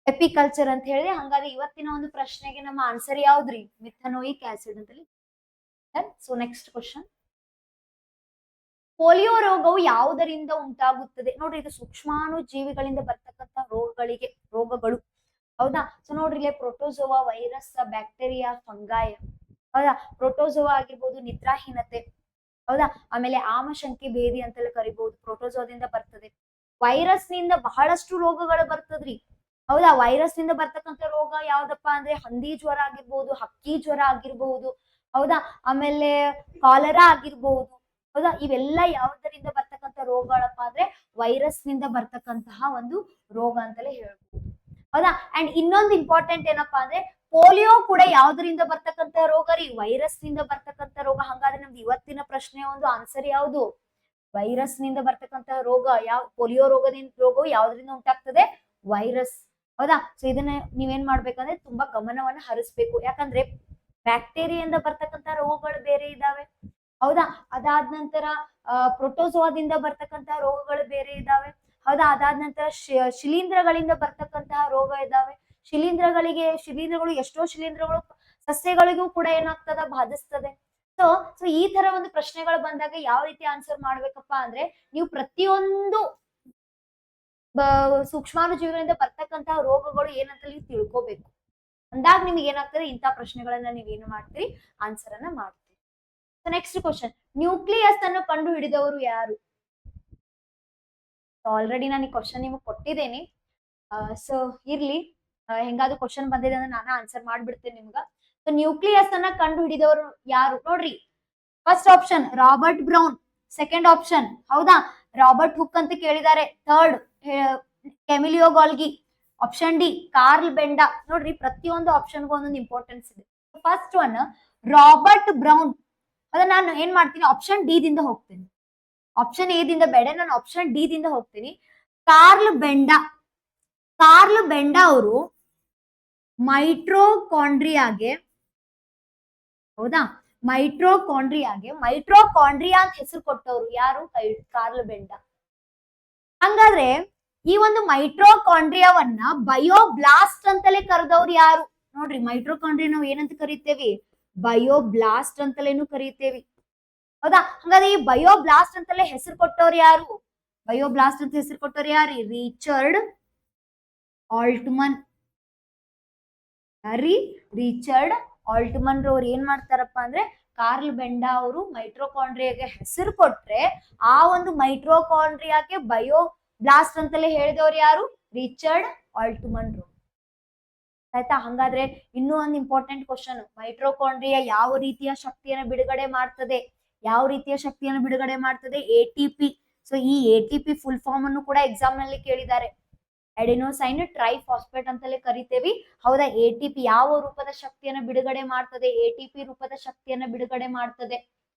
ಎಪಿಕಲ್ಚರ್ ಅಂತ ಹೇಳಿದೆ. ಹಂಗಾದ್ರೆ ಇವತ್ತಿನ ಒಂದು ಪ್ರಶ್ನೆಗೆ ನಮ್ಮ ಆನ್ಸರ್ ಯಾವ್ದ್ರಿ? ಮಿಥನೋಯಿಕ್ ಆಸಿಡ್ ಅಂತೇಳಿ. ಸೊ ನೆಕ್ಸ್ಟ್ ಕ್ವಶನ್, ಪೋಲಿಯೋ ರೋಗವು ಯಾವುದರಿಂದ ಉಂಟಾಗುತ್ತದೆ? ನೋಡ್ರಿ, ಇದು ಸೂಕ್ಷ್ಮಾಣು ಜೀವಿಗಳಿಂದ ಬರ್ತಕ್ಕಂಥ ರೋಗಗಳು. ಹೌದಾ? ಸೊ ನೋಡ್ರಿ, ಇಲ್ಲಿ ಪ್ರೋಟೋಜೋವಾ, ವೈರಸ್, ಬ್ಯಾಕ್ಟೀರಿಯಾ, ಫಂಗಾಯ. ಹೌದಾ? ಪ್ರೋಟೋಜೋವಾ ಆಗಿರ್ಬೋದು ನಿದ್ರಾಹೀನತೆ, ಹೌದಾ. ಆಮೇಲೆ ಆಮಶಂಕೆ ಭೇದಿ ಅಂತೆಲ್ಲ ಕರಿಬಹುದು, ಪ್ರೋಟೋಜೋದಿಂದ ಬರ್ತದೆ. ವೈರಸ್ ನಿಂದ ಬಹಳಷ್ಟು ರೋಗಗಳು ಬರ್ತದ್ರಿ. ಹೌದಾ, ವೈರಸ್ ನಿಂದ ಬರ್ತಕ್ಕಂಥ ರೋಗ ಯಾವ್ದಪ್ಪ ಅಂದ್ರೆ ಹಂದಿ ಜ್ವರ ಆಗಿರ್ಬಹುದು, ಹಕ್ಕಿ ಜ್ವರ ಆಗಿರ್ಬಹುದು. ಹೌದಾ, ಆಮೇಲೆ ಕಾಲರಾ ಆಗಿರ್ಬಹುದು. ಹೌದಾ, ಇವೆಲ್ಲ ಯಾವ್ದರಿಂದ ಬರ್ತಕ್ಕಂಥ ರೋಗಗಳಪ್ಪ ಅಂದ್ರೆ ವೈರಸ್ ನಿಂದ ಬರ್ತಕ್ಕಂತಹ ಒಂದು ರೋಗ ಅಂತಲೇ ಹೇಳ್ಬಹುದು. ಹೌದಾ. ಅಂಡ್ ಇನ್ನೊಂದು ಇಂಪಾರ್ಟೆಂಟ್ ಏನಪ್ಪಾ ಅಂದ್ರೆ ಪೋಲಿಯೋ ಕೂಡ ಯಾವ್ದರಿಂದ ಬರ್ತಕ್ಕಂಥ ರೋಗ ರೀ? ವೈರಸ್ ನಿಂದ ಬರ್ತಕ್ಕಂಥ ರೋಗ. ಹಂಗಾದ್ರೆ ನಮ್ದು ಇವತ್ತಿನ ಪ್ರಶ್ನೆಯ ಒಂದು ಆನ್ಸರ್ ಯಾವುದು? ವೈರಸ್ ನಿಂದ ಬರ್ತಕ್ಕಂಥ ರೋಗ ಪೋಲಿಯೋ ರೋಗವು ಯಾವ್ದ್ರಿಂದ ಉಂಟಾಗ್ತದೆ? ವೈರಸ್. ಹೌದಾ. ಸೊ ಇದನ್ನ ನೀವೇನ್ ಮಾಡ್ಬೇಕಂದ್ರೆ ತುಂಬಾ ಗಮನವನ್ನ ಹರಿಸ್ಬೇಕು. ಯಾಕಂದ್ರೆ ಬ್ಯಾಕ್ಟೀರಿಯಿಂದ ಬರ್ತಕ್ಕಂಥ ರೋಗಗಳು ಬೇರೆ ಇದಾವೆ. ಹೌದಾ. ಅದಾದ ನಂತರ ಪ್ರೋಟೋಜೋದಿಂದ ಬರ್ತಕ್ಕಂಥ ರೋಗಗಳು ಬೇರೆ ಇದಾವೆ. ಹೌದಾ. ಅದಾದ ನಂತರ ಶಿಲೀಂಧ್ರಗಳಿಂದ ಬರ್ತಕ್ಕಂತಹ ರೋಗ ಇದಾವೆ. ಶಿಲೀಂಧ್ರಗಳು ಎಷ್ಟೋ ಶಿಲೀಂಧ್ರಗಳು ಸಸ್ಯಗಳಿಗೂ ಕೂಡ ಏನಾಗ್ತದ, ಬಾಧಿಸ್ತದೆ. ಸೊ ಈ ತರ ಒಂದು ಪ್ರಶ್ನೆಗಳು ಬಂದಾಗ ಯಾವ ರೀತಿ ಆನ್ಸರ್ ಮಾಡ್ಬೇಕಪ್ಪ ಅಂದ್ರೆ ನೀವು ಪ್ರತಿಯೊಂದು ಸೂಕ್ಷ್ಮಾಣುಜೀವಿಗಳಿಂದ ಬರ್ತಕ್ಕಂತಹ ರೋಗಗಳು ಏನಂತ ನೀವು ತಿಳ್ಕೋಬೇಕು. ಅಂದಾಗ ನಿಮ್ಗೆ ಏನಾಗ್ತದೆ, ಇಂಥ ಪ್ರಶ್ನೆಗಳನ್ನ ನೀವೇನು ಮಾಡ್ತೀರಿ, ಆನ್ಸರ್ ಅನ್ನ ಮಾಡ್ತೀರಿ. ನೆಕ್ಸ್ಟ್ ಕ್ವಶನ್, ನ್ಯೂಕ್ಲಿಯಸ್ ಅನ್ನು ಕಂಡು ಹಿಡಿದವರು ಯಾರು? ಆಲ್ರೆಡಿ ನಾನು ಈ ಕ್ವಶನ್ ನಿಮಗೆ ಕೊಟ್ಟಿದ್ದೇನೆ. ಸೊ ಇರ್ಲಿ, ಹೆಂಗಾದ್ರು ಕ್ವಶನ್ ಬಂದಿದೆ ಅಂದ್ರೆ ನಾನು ಆನ್ಸರ್ ಮಾಡ್ಬಿಡ್ತೇನೆ ನಿಮ್ಗ. ಸೊ ನ್ಯೂಕ್ಲಿಯಸ್ ಅನ್ನ ಕಂಡು ಹಿಡಿದವರು ಯಾರು ನೋಡ್ರಿ? First option Robert Brown, second option ಹೌದಾ ರಾಬರ್ಟ್ ಹುಕ್ ಅಂತ ಕೇಳಿದ್ದಾರೆ, third Camillo Golgi, option D Karl Benda. ನೋಡ್ರಿ, ಪ್ರತಿಯೊಂದು ಆಪ್ಷನ್ಗೂ ಒಂದೊಂದು ಇಂಪಾರ್ಟೆನ್ಸ್ ಇದೆ. First one Robert Brown. ಅದ ನಾನು ಏನ್ ಮಾಡ್ತೀನಿ, ಆಪ್ಷನ್ ಡಿ ದಿಂದ ಹೋಗ್ತೀನಿ. ಆಪ್ಷನ್ ಎ ದಿಂದ ಬೇಡ, ನಾನು ಆಪ್ಷನ್ ಡಿ ದಿಂದ ಹೋಗ್ತೀನಿ. ಕಾರ್ಲ್ ಬೆಂಡಾ ಅವರು ಮೈಟ್ರೋಕಾಂಡ್ರಿಯಾಗೆ, ಹೌದಾ, ಮೈಟ್ರೋಕಾಂಡ್ರಿಯಾ ಅಂತ ಹೆಸರು ಕೊಟ್ಟವರು ಯಾರು? ಕಾರ್ಲ್ ಬೆಂಡಾ. ಹಂಗಾದ್ರೆ ಈ ಒಂದು ಮೈಟ್ರೋಕಾಂಡ್ರಿಯಾವನ್ನ ಬಯೋಬ್ಲಾಸ್ಟ್ ಅಂತಲೇ ಕರೆದವ್ರು ಯಾರು? ನೋಡ್ರಿ, ಮೈಟ್ರೋಕಾಂಡ್ರಿಯಾ ನಾವು ಏನಂತ ಕರಿತೇವಿ? ಬಯೋಬ್ಲಾಸ್ಟ್ ಅಂತಲೇನು ಕರಿತೇವಿ. ಹೌದಾ. ಹಂಗಾದ್ರೆ ಈ ಬಯೋಬ್ಲಾಸ್ಟ್ ಅಂತಲೇ ಹೆಸರು ಕೊಟ್ಟವ್ರು ಯಾರು? ಬಯೋಬ್ಲಾಸ್ಟ್ ಅಂತ ಹೆಸರು ಕೊಟ್ಟವ್ರು ಯಾರು? ರಿಚರ್ಡ್ ಆಲ್ಟ್ಮನ್. ರಿಚರ್ಡ್ ಆಲ್ಟ್ಮನ್ ರವ್ರು ಏನ್ ಮಾಡ್ತಾರಪ್ಪ ಅಂದ್ರೆ ಕಾರ್ಲ್ ಬೆಂಡಾ ಅವರು ಮೈಟ್ರೋಕಾಂಡ್ರಿಯಾಗೆ ಹೆಸರು ಕೊಟ್ರೆ ಆ ಒಂದು ಮೈಟ್ರೋಕಾಂಡ್ರಿಯಾಕ್ಕೆ ಬಯೋಬ್ಲಾಸ್ಟ್ ಅಂತಲೇ ಹೇಳಿದವ್ರು ಯಾರು? ರಿಚರ್ಡ್ ಆಲ್ಟ್ಮನ್ ರವ್ರು. ಆಯ್ತಾ. ಹಂಗಾದ್ರೆ ಇನ್ನೂ ಒಂದು ಇಂಪಾರ್ಟೆಂಟ್ ಕ್ವಶನ್, ಮೈಟ್ರೋಕಾಂಡ್ರಿಯಾ ಯಾವ ರೀತಿಯ ಶಕ್ತಿಯನ್ನು ಬಿಡುಗಡೆ ಮಾಡ್ತದೆ? ATP. ಸೊ ಈ ATP ಫುಲ್ ಫಾರ್ಮ್ ಅನ್ನು ಕೂಡ ಎಕ್ಸಾಮ್ ನಲ್ಲಿ ಕೇಳಿದ್ದಾರೆ. ಅಡೆನೋಸೈನ್ ಟ್ರೈಫಾಸ್ಫೇಟ್ ಅಂತಲೇ ಕರಿತೇವಿ. ಹೌದಾ. ATP ಯಾವ ರೂಪದ ಶಕ್ತಿಯನ್ನು ಬಿಡುಗಡೆ ಮಾಡ್ತದೆ? ATP ರೂಪದ ಶಕ್ತಿಯನ್ನ ಬಿಡುಗಡೆ ಮಾಡ್ತದೆ.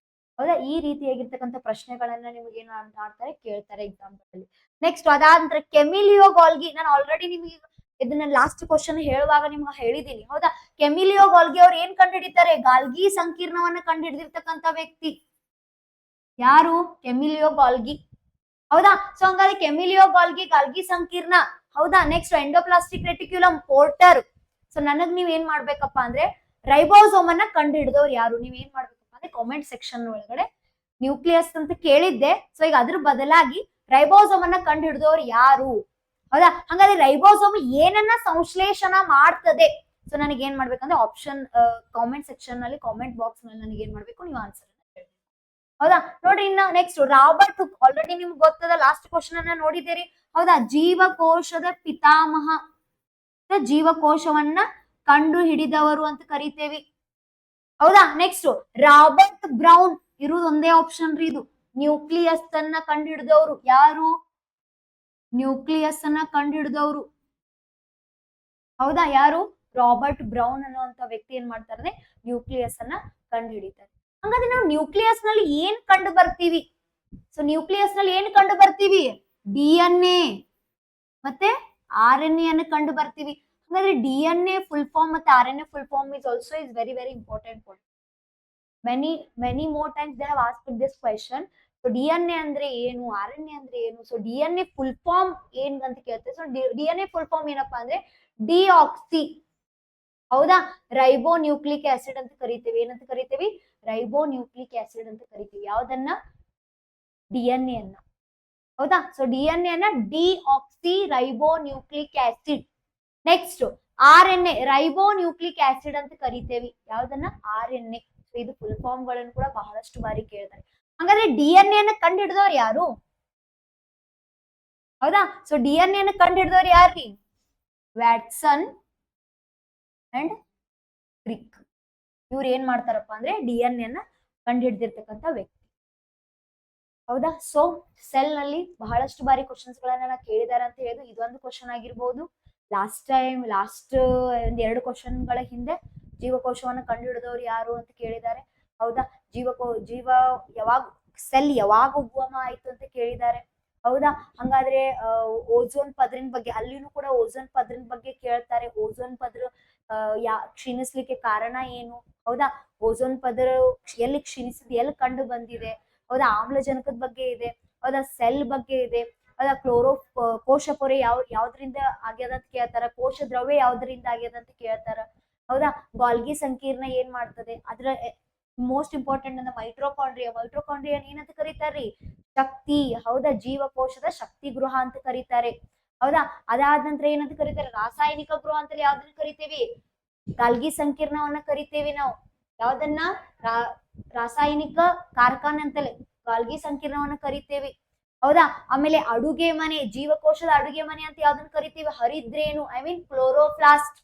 ಹೌದಾ. ಈ ರೀತಿಯಾಗಿರ್ತಕ್ಕಂಥ ಪ್ರಶ್ನೆಗಳನ್ನ ನಿಮ್ಗೆ ಏನ್ ಮಾಡ್ತಾರೆ, ಕೇಳ್ತಾರೆ ಎಕ್ಸಾಮ್ ಗಳಲ್ಲಿ. ನೆಕ್ಸ್ಟ್ ಅದಾದ ನಂತರ ಕೆಮಿಲಿಯೋ ಗಾಲ್ಗಿ. ನಾನು ಆಲ್ರೆಡಿ ನಿಮ್ಗೆ ಇದನ್ನ ಲಾಸ್ಟ್ ಕ್ವಶನ್ ಹೇಳುವಾಗ ನಿಮ್ಗೆ ಹೇಳಿದೀನಿ. ಹೌದಾ. ಕೆಮಿಲಿಯೋ ಗಾಲ್ಗಿ ಅವ್ರು ಏನ್ ಕಂಡುಹಿಡಿತಾರೆ? ಗಾಲ್ಗಿ ಸಂಕೀರ್ಣವನ್ನ ಕಂಡುಹಿಡಿದಿರ್ತಕ್ಕಂಥ ವ್ಯಕ್ತಿ ಯಾರು? ಕೆಮಿಲಿಯೋ ಗಾಲ್ಗಿ. ಹೌದಾ. ಸೊ ಹಂಗಾದ್ರೆ ಕೆಮಿಲಿಯೋ ಗಾಲ್ಗಿ ಸಂಕೀರ್ಣ. ಹೌದಾ. Next endoplasmic reticulum, Porter. So ನನಗ್ ನೀವ್ ಏನ್ ಮಾಡ್ಬೇಕಪ್ಪ ಅಂದ್ರೆ ರೈಬೋಸೋಮ್ ಅನ್ನ ಕಂಡು ಹಿಡಿದವ್ರು ಯಾರು? ನೀವ್ ಏನ್ ಮಾಡ್ಬೇಕಪ್ಪ ಅಂದ್ರೆ ಕಾಮೆಂಟ್ ಸೆಕ್ಷನ್ ಒಳಗಡೆ ನ್ಯೂಕ್ಲಿಯಸ್ ಅಂತ ಕೇಳಿದ್ದೆ. ಸೊ ಈಗ ಅದ್ರ ಬದಲಾಗಿ ರೈಬೋಸೋಮ್ ಅನ್ನ ಕಂಡು ಹಿಡಿದವ್ರು ಯಾರು? ಹೌದಾ. ಹಂಗಾದ್ರೆ ರೈಬೋಸೋಮ್ ಏನನ್ನ ಸಂಶ್ಲೇಷಣ ಮಾಡ್ತದೆ? ಸೊ ನನಗೆ ಏನ್ ಮಾಡ್ಬೇಕಂದ್ರೆ ಆಪ್ಷನ್ ಕಾಮೆಂಟ್ ಸೆಕ್ಷನ್ ನಲ್ಲಿ, ಕಾಮೆಂಟ್ ಬಾಕ್ಸ್ ನಲ್ಲಿ ನನಗೆ ಏನ್ ಮಾಡ್ಬೇಕು, ನೀವು ಆನ್ಸರ್ ಹೌದಾ. ನೋಡ್ರಿ, ಇನ್ನ ನೆಕ್ಸ್ಟ್ ರಾಬರ್ಟ್ ಹುಕ್. ಆಲ್ರೆಡಿ ನಿಮ್ಗೆ ಗೊತ್ತದ, ಲಾಸ್ಟ್ ಕ್ವಶನ್ ಅನ್ನ ನೋಡಿದ್ದೀರಿ. ಹೌದಾ. ಜೀವಕೋಶದ ಪಿತಾಮಹ, ಜೀವಕೋಶವನ್ನ ಕಂಡು ಹಿಡಿದವರು ಅಂತ ಕರಿತೇವಿ. ಹೌದಾ. ನೆಕ್ಸ್ಟ್ ರಾಬರ್ಟ್ ಬ್ರೌನ್ ಇರುವುದು ಒಂದೇ ಆಪ್ಷನ್ ರೀ ಇದು. ನ್ಯೂಕ್ಲಿಯಸ್ ಅನ್ನ ಕಂಡು ಹಿಡಿದವರು ಯಾರು? ನ್ಯೂಕ್ಲಿಯಸ್ ಅನ್ನ ಕಂಡು ಹಿಡಿದವರು ಹೌದಾ ಯಾರು? ರಾಬರ್ಟ್ ಬ್ರೌನ್ ಅನ್ನುವಂತ ವ್ಯಕ್ತಿ ಏನ್ ಮಾಡ್ತಾರೆ, ನ್ಯೂಕ್ಲಿಯಸ್ ಅನ್ನ ಕಂಡು ಹಿಡಿತಾರೆ. ಹಂಗಾದ್ರೆ ನಾವು ನ್ಯೂಕ್ಲಿಯಸ್ ನಲ್ಲಿ ಏನ್ ಕಂಡು ಬರ್ತೀವಿ? ಸೊ ನ್ಯೂಕ್ಲಿಯಸ್ ನಲ್ಲಿ ಏನ್ ಕಂಡು ಬರ್ತೀವಿ? DNA ಮತ್ತೆ RNA ಅನ್ನು ಕಂಡು ಬರ್ತೀವಿ. ಹಾಗಾದ್ರೆ DNA ಫುಲ್ ಫಾರ್ಮ್ ಮತ್ತೆ RNA full form is also is very very important point. Many more times they have asked this question. So DNA ಅಂದ್ರೆ ಏನು, RNA ಅಂದ್ರೆ ಏನು? ಸೊ DNA ಫುಲ್ ಫಾರ್ಮ್ ಏನ್ ಅಂತ ಕೇಳ್ತಾರೆ. ಸೊ DNA ಫುಲ್ ಫಾರ್ಮ್ ಏನಪ್ಪಾ ಅಂದ್ರೆ ಡಿಆಕ್ಸಿ, ಹೌದಾ, ರೈಬೋನ್ಯೂಕ್ಲಿಕ್ ಆಸಿಡ್ ಅಂತ ಕರಿತೀವಿ. ಏನಂತ ಕರಿತೀವಿ? ರೈಬೋನ್ಯೂಕ್ಲಿಕ್ ಆಸಿಡ್ ಅಂತ ಕರಿತೀವಿ. ಯಾವ್ದನ್ನ? DNA ಅನ್ನ. ಹೌದಾ. ಸೊ DNA ಅನ್ನ deoxy ribonucleic acid. Next RNA ribonucleic acid ಅಂತ ಕರಿತೇವಿ. ಯಾವ್ದನ್ನ? RNA. ಇದು ಫುಲ್ ಫಾರ್ಮ್ ಗಳನ್ನು ಕೂಡ ಬಹಳಷ್ಟು ಬಾರಿ ಕೇಳ್ತಾರೆ. ಹಂಗಾದ್ರೆ DNA ನ ಕಂಡು ಹಿಡಿದವ್ರು ಯಾರು? ಹೌದಾ? ಸೊ DNA ನ ಕಂಡು ಹಿಡಿದವ್ರು ಯಾರ್ರಿ? Watson and Crick. ಇವ್ರು ಏನ್ ಮಾಡ್ತಾರಪ್ಪ ಅಂದ್ರೆ DNA ನ ಕಂಡು ಹಿಡಿದಿರ್ತಕ್ಕಂಥ ವ್ಯಕ್ತಿ. ಹೌದಾ? ಸೊ ಸೆಲ್ ನಲ್ಲಿ ಬಹಳಷ್ಟು ಬಾರಿ ಕ್ವಶನ್ಸ್ ಗಳನ್ನ ಕೇಳಿದಾರೆ ಅಂತ ಹೇಳಿದ್ರು. ಇದೊಂದು ಕ್ವಶನ್ ಆಗಿರ್ಬೋದು. ಲಾಸ್ಟ್ ಒಂದ್ 2 ಕ್ವಶನ್ ಗಳ ಹಿಂದೆ ಜೀವಕೋಶವನ್ನ ಕಂಡು ಹಿಡಿದವ್ರು ಯಾರು ಅಂತ ಕೇಳಿದ್ದಾರೆ. ಹೌದಾ? ಜೀವ ಯಾವಾಗ ಸೆಲ್ ಯಾವಾಗ ಉಗಮ ಆಯ್ತು ಅಂತ ಕೇಳಿದ್ದಾರೆ. ಹೌದಾ? ಹಂಗಾದ್ರೆ ಓಝೋನ್ ಪದ್ರಿನ ಬಗ್ಗೆ, ಅಲ್ಲಿನೂ ಕೂಡ ಓಝೋನ್ ಪದ್ರಿನ ಬಗ್ಗೆ ಕೇಳ್ತಾರೆ. ಓಝೋನ್ ಪದ್ರ ಕ್ಷೀಣಿಸ್ಲಿಕ್ಕೆ ಕಾರಣ ಏನು? ಹೌದಾ? ಓಝೋನ್ ಪದ್ರ ಎಲ್ಲಿ ಕ್ಷೀಣಿಸಿದ್, ಎಲ್ಲಿ ಕಂಡು ಬಂದಿದೆ? ಹೌದಾ? ಆಮ್ಲಜನಕದ ಬಗ್ಗೆ ಇದೆ. ಹೌದಾ? ಸೆಲ್ ಬಗ್ಗೆ ಇದೆ. ಹೌದಾ? ಕೋಶ ಪೊರೆ ಯಾವ್ದ್ರಿಂದ ಆಗ್ಯದ ಅಂತ ಕೇಳ್ತಾರ. ಕೋಶ ದ್ರವ್ಯ ಯಾವ್ದ್ರಿಂದ ಆಗ್ಯದ ಅಂತ ಕೇಳ್ತಾರ. ಹೌದಾ? ಗಾಲ್ಗಿ ಸಂಕೀರ್ಣ ಏನ್ ಮಾಡ್ತದೆ? ಅದ್ರ ಮೋಸ್ಟ್ ಇಂಪಾರ್ಟೆಂಟ್ ಅಂದ್ರೆ ಮೈಟ್ರೋಕಾಂಡ್ರಿಯಾ ಏನಂತ ಕರೀತಾರ್ರಿ? ಶಕ್ತಿ. ಹೌದಾ? ಜೀವಕೋಶದ ಶಕ್ತಿ ಗೃಹ ಅಂತ ಕರೀತಾರೆ. ಹೌದಾ? ಅದಾದ ನಂತರ ಏನಂತ ಕರೀತಾರೆ? ರಾಸಾಯನಿಕ ಗೃಹ ಅಂತ ಯಾವ್ದನ್ನ ಕರಿತೀವಿ? ಗಾಲ್ಗಿ ಸಂಕೀರ್ಣವನ್ನ ಕರಿತೇವಿ ನಾವು. ಯಾವ್ದನ್ನ? ರಾಸಾಯನಿಕ ಕಾರ್ಖಾನೆ ಅಂತಲೇ ಗಾಲ್ಗಿ ಸಂಕೀರ್ಣವನ್ನ ಕರಿತೇವಿ. ಹೌದಾ? ಆಮೇಲೆ ಅಡುಗೆ ಮನೆ, ಜೀವಕೋಶದ ಅಡುಗೆ ಮನೆ ಅಂತ ಯಾವ್ದನ್ನ ಕರಿತೀವಿ? ಹರಿದ್ರೇನು, ಐ ಮೀನ್ ಕ್ಲೋರೋಪ್ಲಾಸ್ಟ್.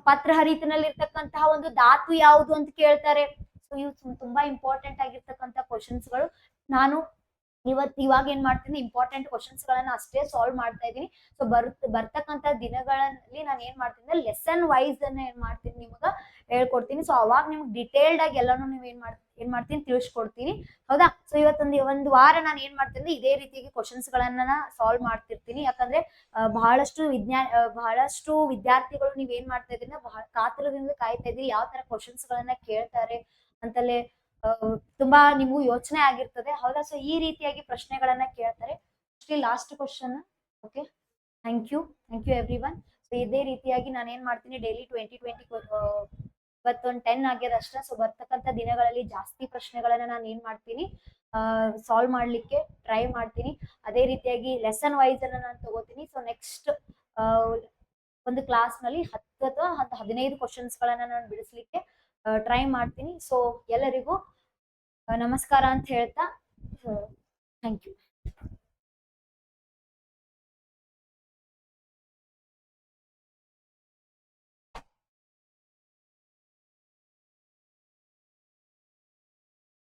ಪತ್ರ ಹರಿತಿನಲ್ಲಿ ಇರ್ತಕ್ಕಂತಹ ಒಂದು ಧಾತು ಯಾವುದು ಅಂತ ಕೇಳ್ತಾರೆ. ಸೊ ಇವು ತುಂಬಾ ಇಂಪಾರ್ಟೆಂಟ್ ಆಗಿರ್ತಕ್ಕಂಥ ಕ್ವಶನ್ಸ್ ಗಳು. ನಾನು ಇವಾಗ ಏನ್ ಮಾಡ್ತೀನಿ, ಇಂಪಾರ್ಟೆಂಟ್ ಕ್ವಶನ್ಸ್ ಗಳನ್ನ ಅಷ್ಟೇ ಸಾಲ್ವ್ ಮಾಡ್ತಾ ಇದ್ದೀನಿ. ಸೊ ಬರ್ತಕ್ಕಂಥ ದಿನಗಳಲ್ಲಿ ನಾನು ಏನ್ ಮಾಡ್ತೀನಿ, ಲೆಸನ್ ವೈಸ್ ಅನ್ನ ಏನ್ ಮಾಡ್ತೀನಿ ನಿಮ್ಗ ಹೇಳ್ಕೊಡ್ತೀನಿ. ಸೊ ಅವಾಗ ನಿಮ್ಗೆ ಡಿಟೇಲ್ಡ್ ಆಗಿ ಎಲ್ಲಾನು ನೀವು ಏನ್ ಮಾಡ್ತೀನಿ ತಿಳಿಸ್ಕೊಡ್ತೀನಿ. ಹೌದಾ? ಸೊ ಒಂದು ವಾರ ನಾನು ಏನ್ ಮಾಡ್ತೀನಿ, ಇದೇ ರೀತಿಯಾಗಿ ಕ್ವಶನ್ಸ್ ಗಳನ್ನ ಸಾಲ್ವ್ ಮಾಡ್ತಿರ್ತೀನಿ. ಯಾಕಂದ್ರೆ ಬಹಳಷ್ಟು ವಿದ್ಯಾರ್ಥಿಗಳು ನೀವ್ ಏನ್ ಮಾಡ್ತಾ ಇದ್ದೀರಿ, ಬಹಳ ಕಾತರದಿಂದ ಕಾಯ್ತಾ ಇದ್ದೀರಿ ಯಾವ ತರ ಕ್ವಶನ್ಸ್ ಗಳನ್ನ ಕೇಳ್ತಾರೆ ಅಂತಲೇ ತುಂಬಾ ನಿಮ್ಗೂ ಯೋಚನೆ ಆಗಿರ್ತದೆ. ಹೌದಾ? ಸೊ ಈ ರೀತಿಯಾಗಿ ಪ್ರಶ್ನೆಗಳನ್ನ ಕೇಳ್ತಾರೆ. Last question. Okay, thank you everyone. So ಇದೇ ರೀತಿಯಾಗಿ ನಾನು ಏನ್ ಮಾಡ್ತೀನಿ, ಡೈಲಿ 2020 ಇವತ್ತೊಂದು 10 ಆಗ್ಯದ ಅಷ್ಟೇ. ಸೊ ಬರ್ತಕ್ಕಂಥ ದಿನಗಳಲ್ಲಿ ಜಾಸ್ತಿ ಪ್ರಶ್ನೆಗಳನ್ನ ನಾನು ಏನ್ ಮಾಡ್ತೀನಿ, ಸಾಲ್ವ್ ಮಾಡ್ಲಿಕ್ಕೆ ಟ್ರೈ ಮಾಡ್ತೀನಿ. ಅದೇ ರೀತಿಯಾಗಿ ಲೆಸನ್ ವೈಸ್ ಅನ್ನ ನಾನು ತಗೋತೀನಿ. ಸೊ ನೆಕ್ಸ್ಟ್ ಒಂದು ಕ್ಲಾಸ್ ನಲ್ಲಿ 10 ಅಥವಾ 15 ಕ್ವಶನ್ಸ್ ಗಳನ್ನ ನಾನು ಬಿಡಿಸ್ಲಿಕ್ಕೆ ಟ್ರೈ ಮಾಡ್ತೀನಿ. ಸೊ ಎಲ್ಲರಿಗೂ ನಮಸ್ಕಾರ ಅಂತ ಹೇಳ್ತಾ ಥ್ಯಾಂಕ್ ಯು.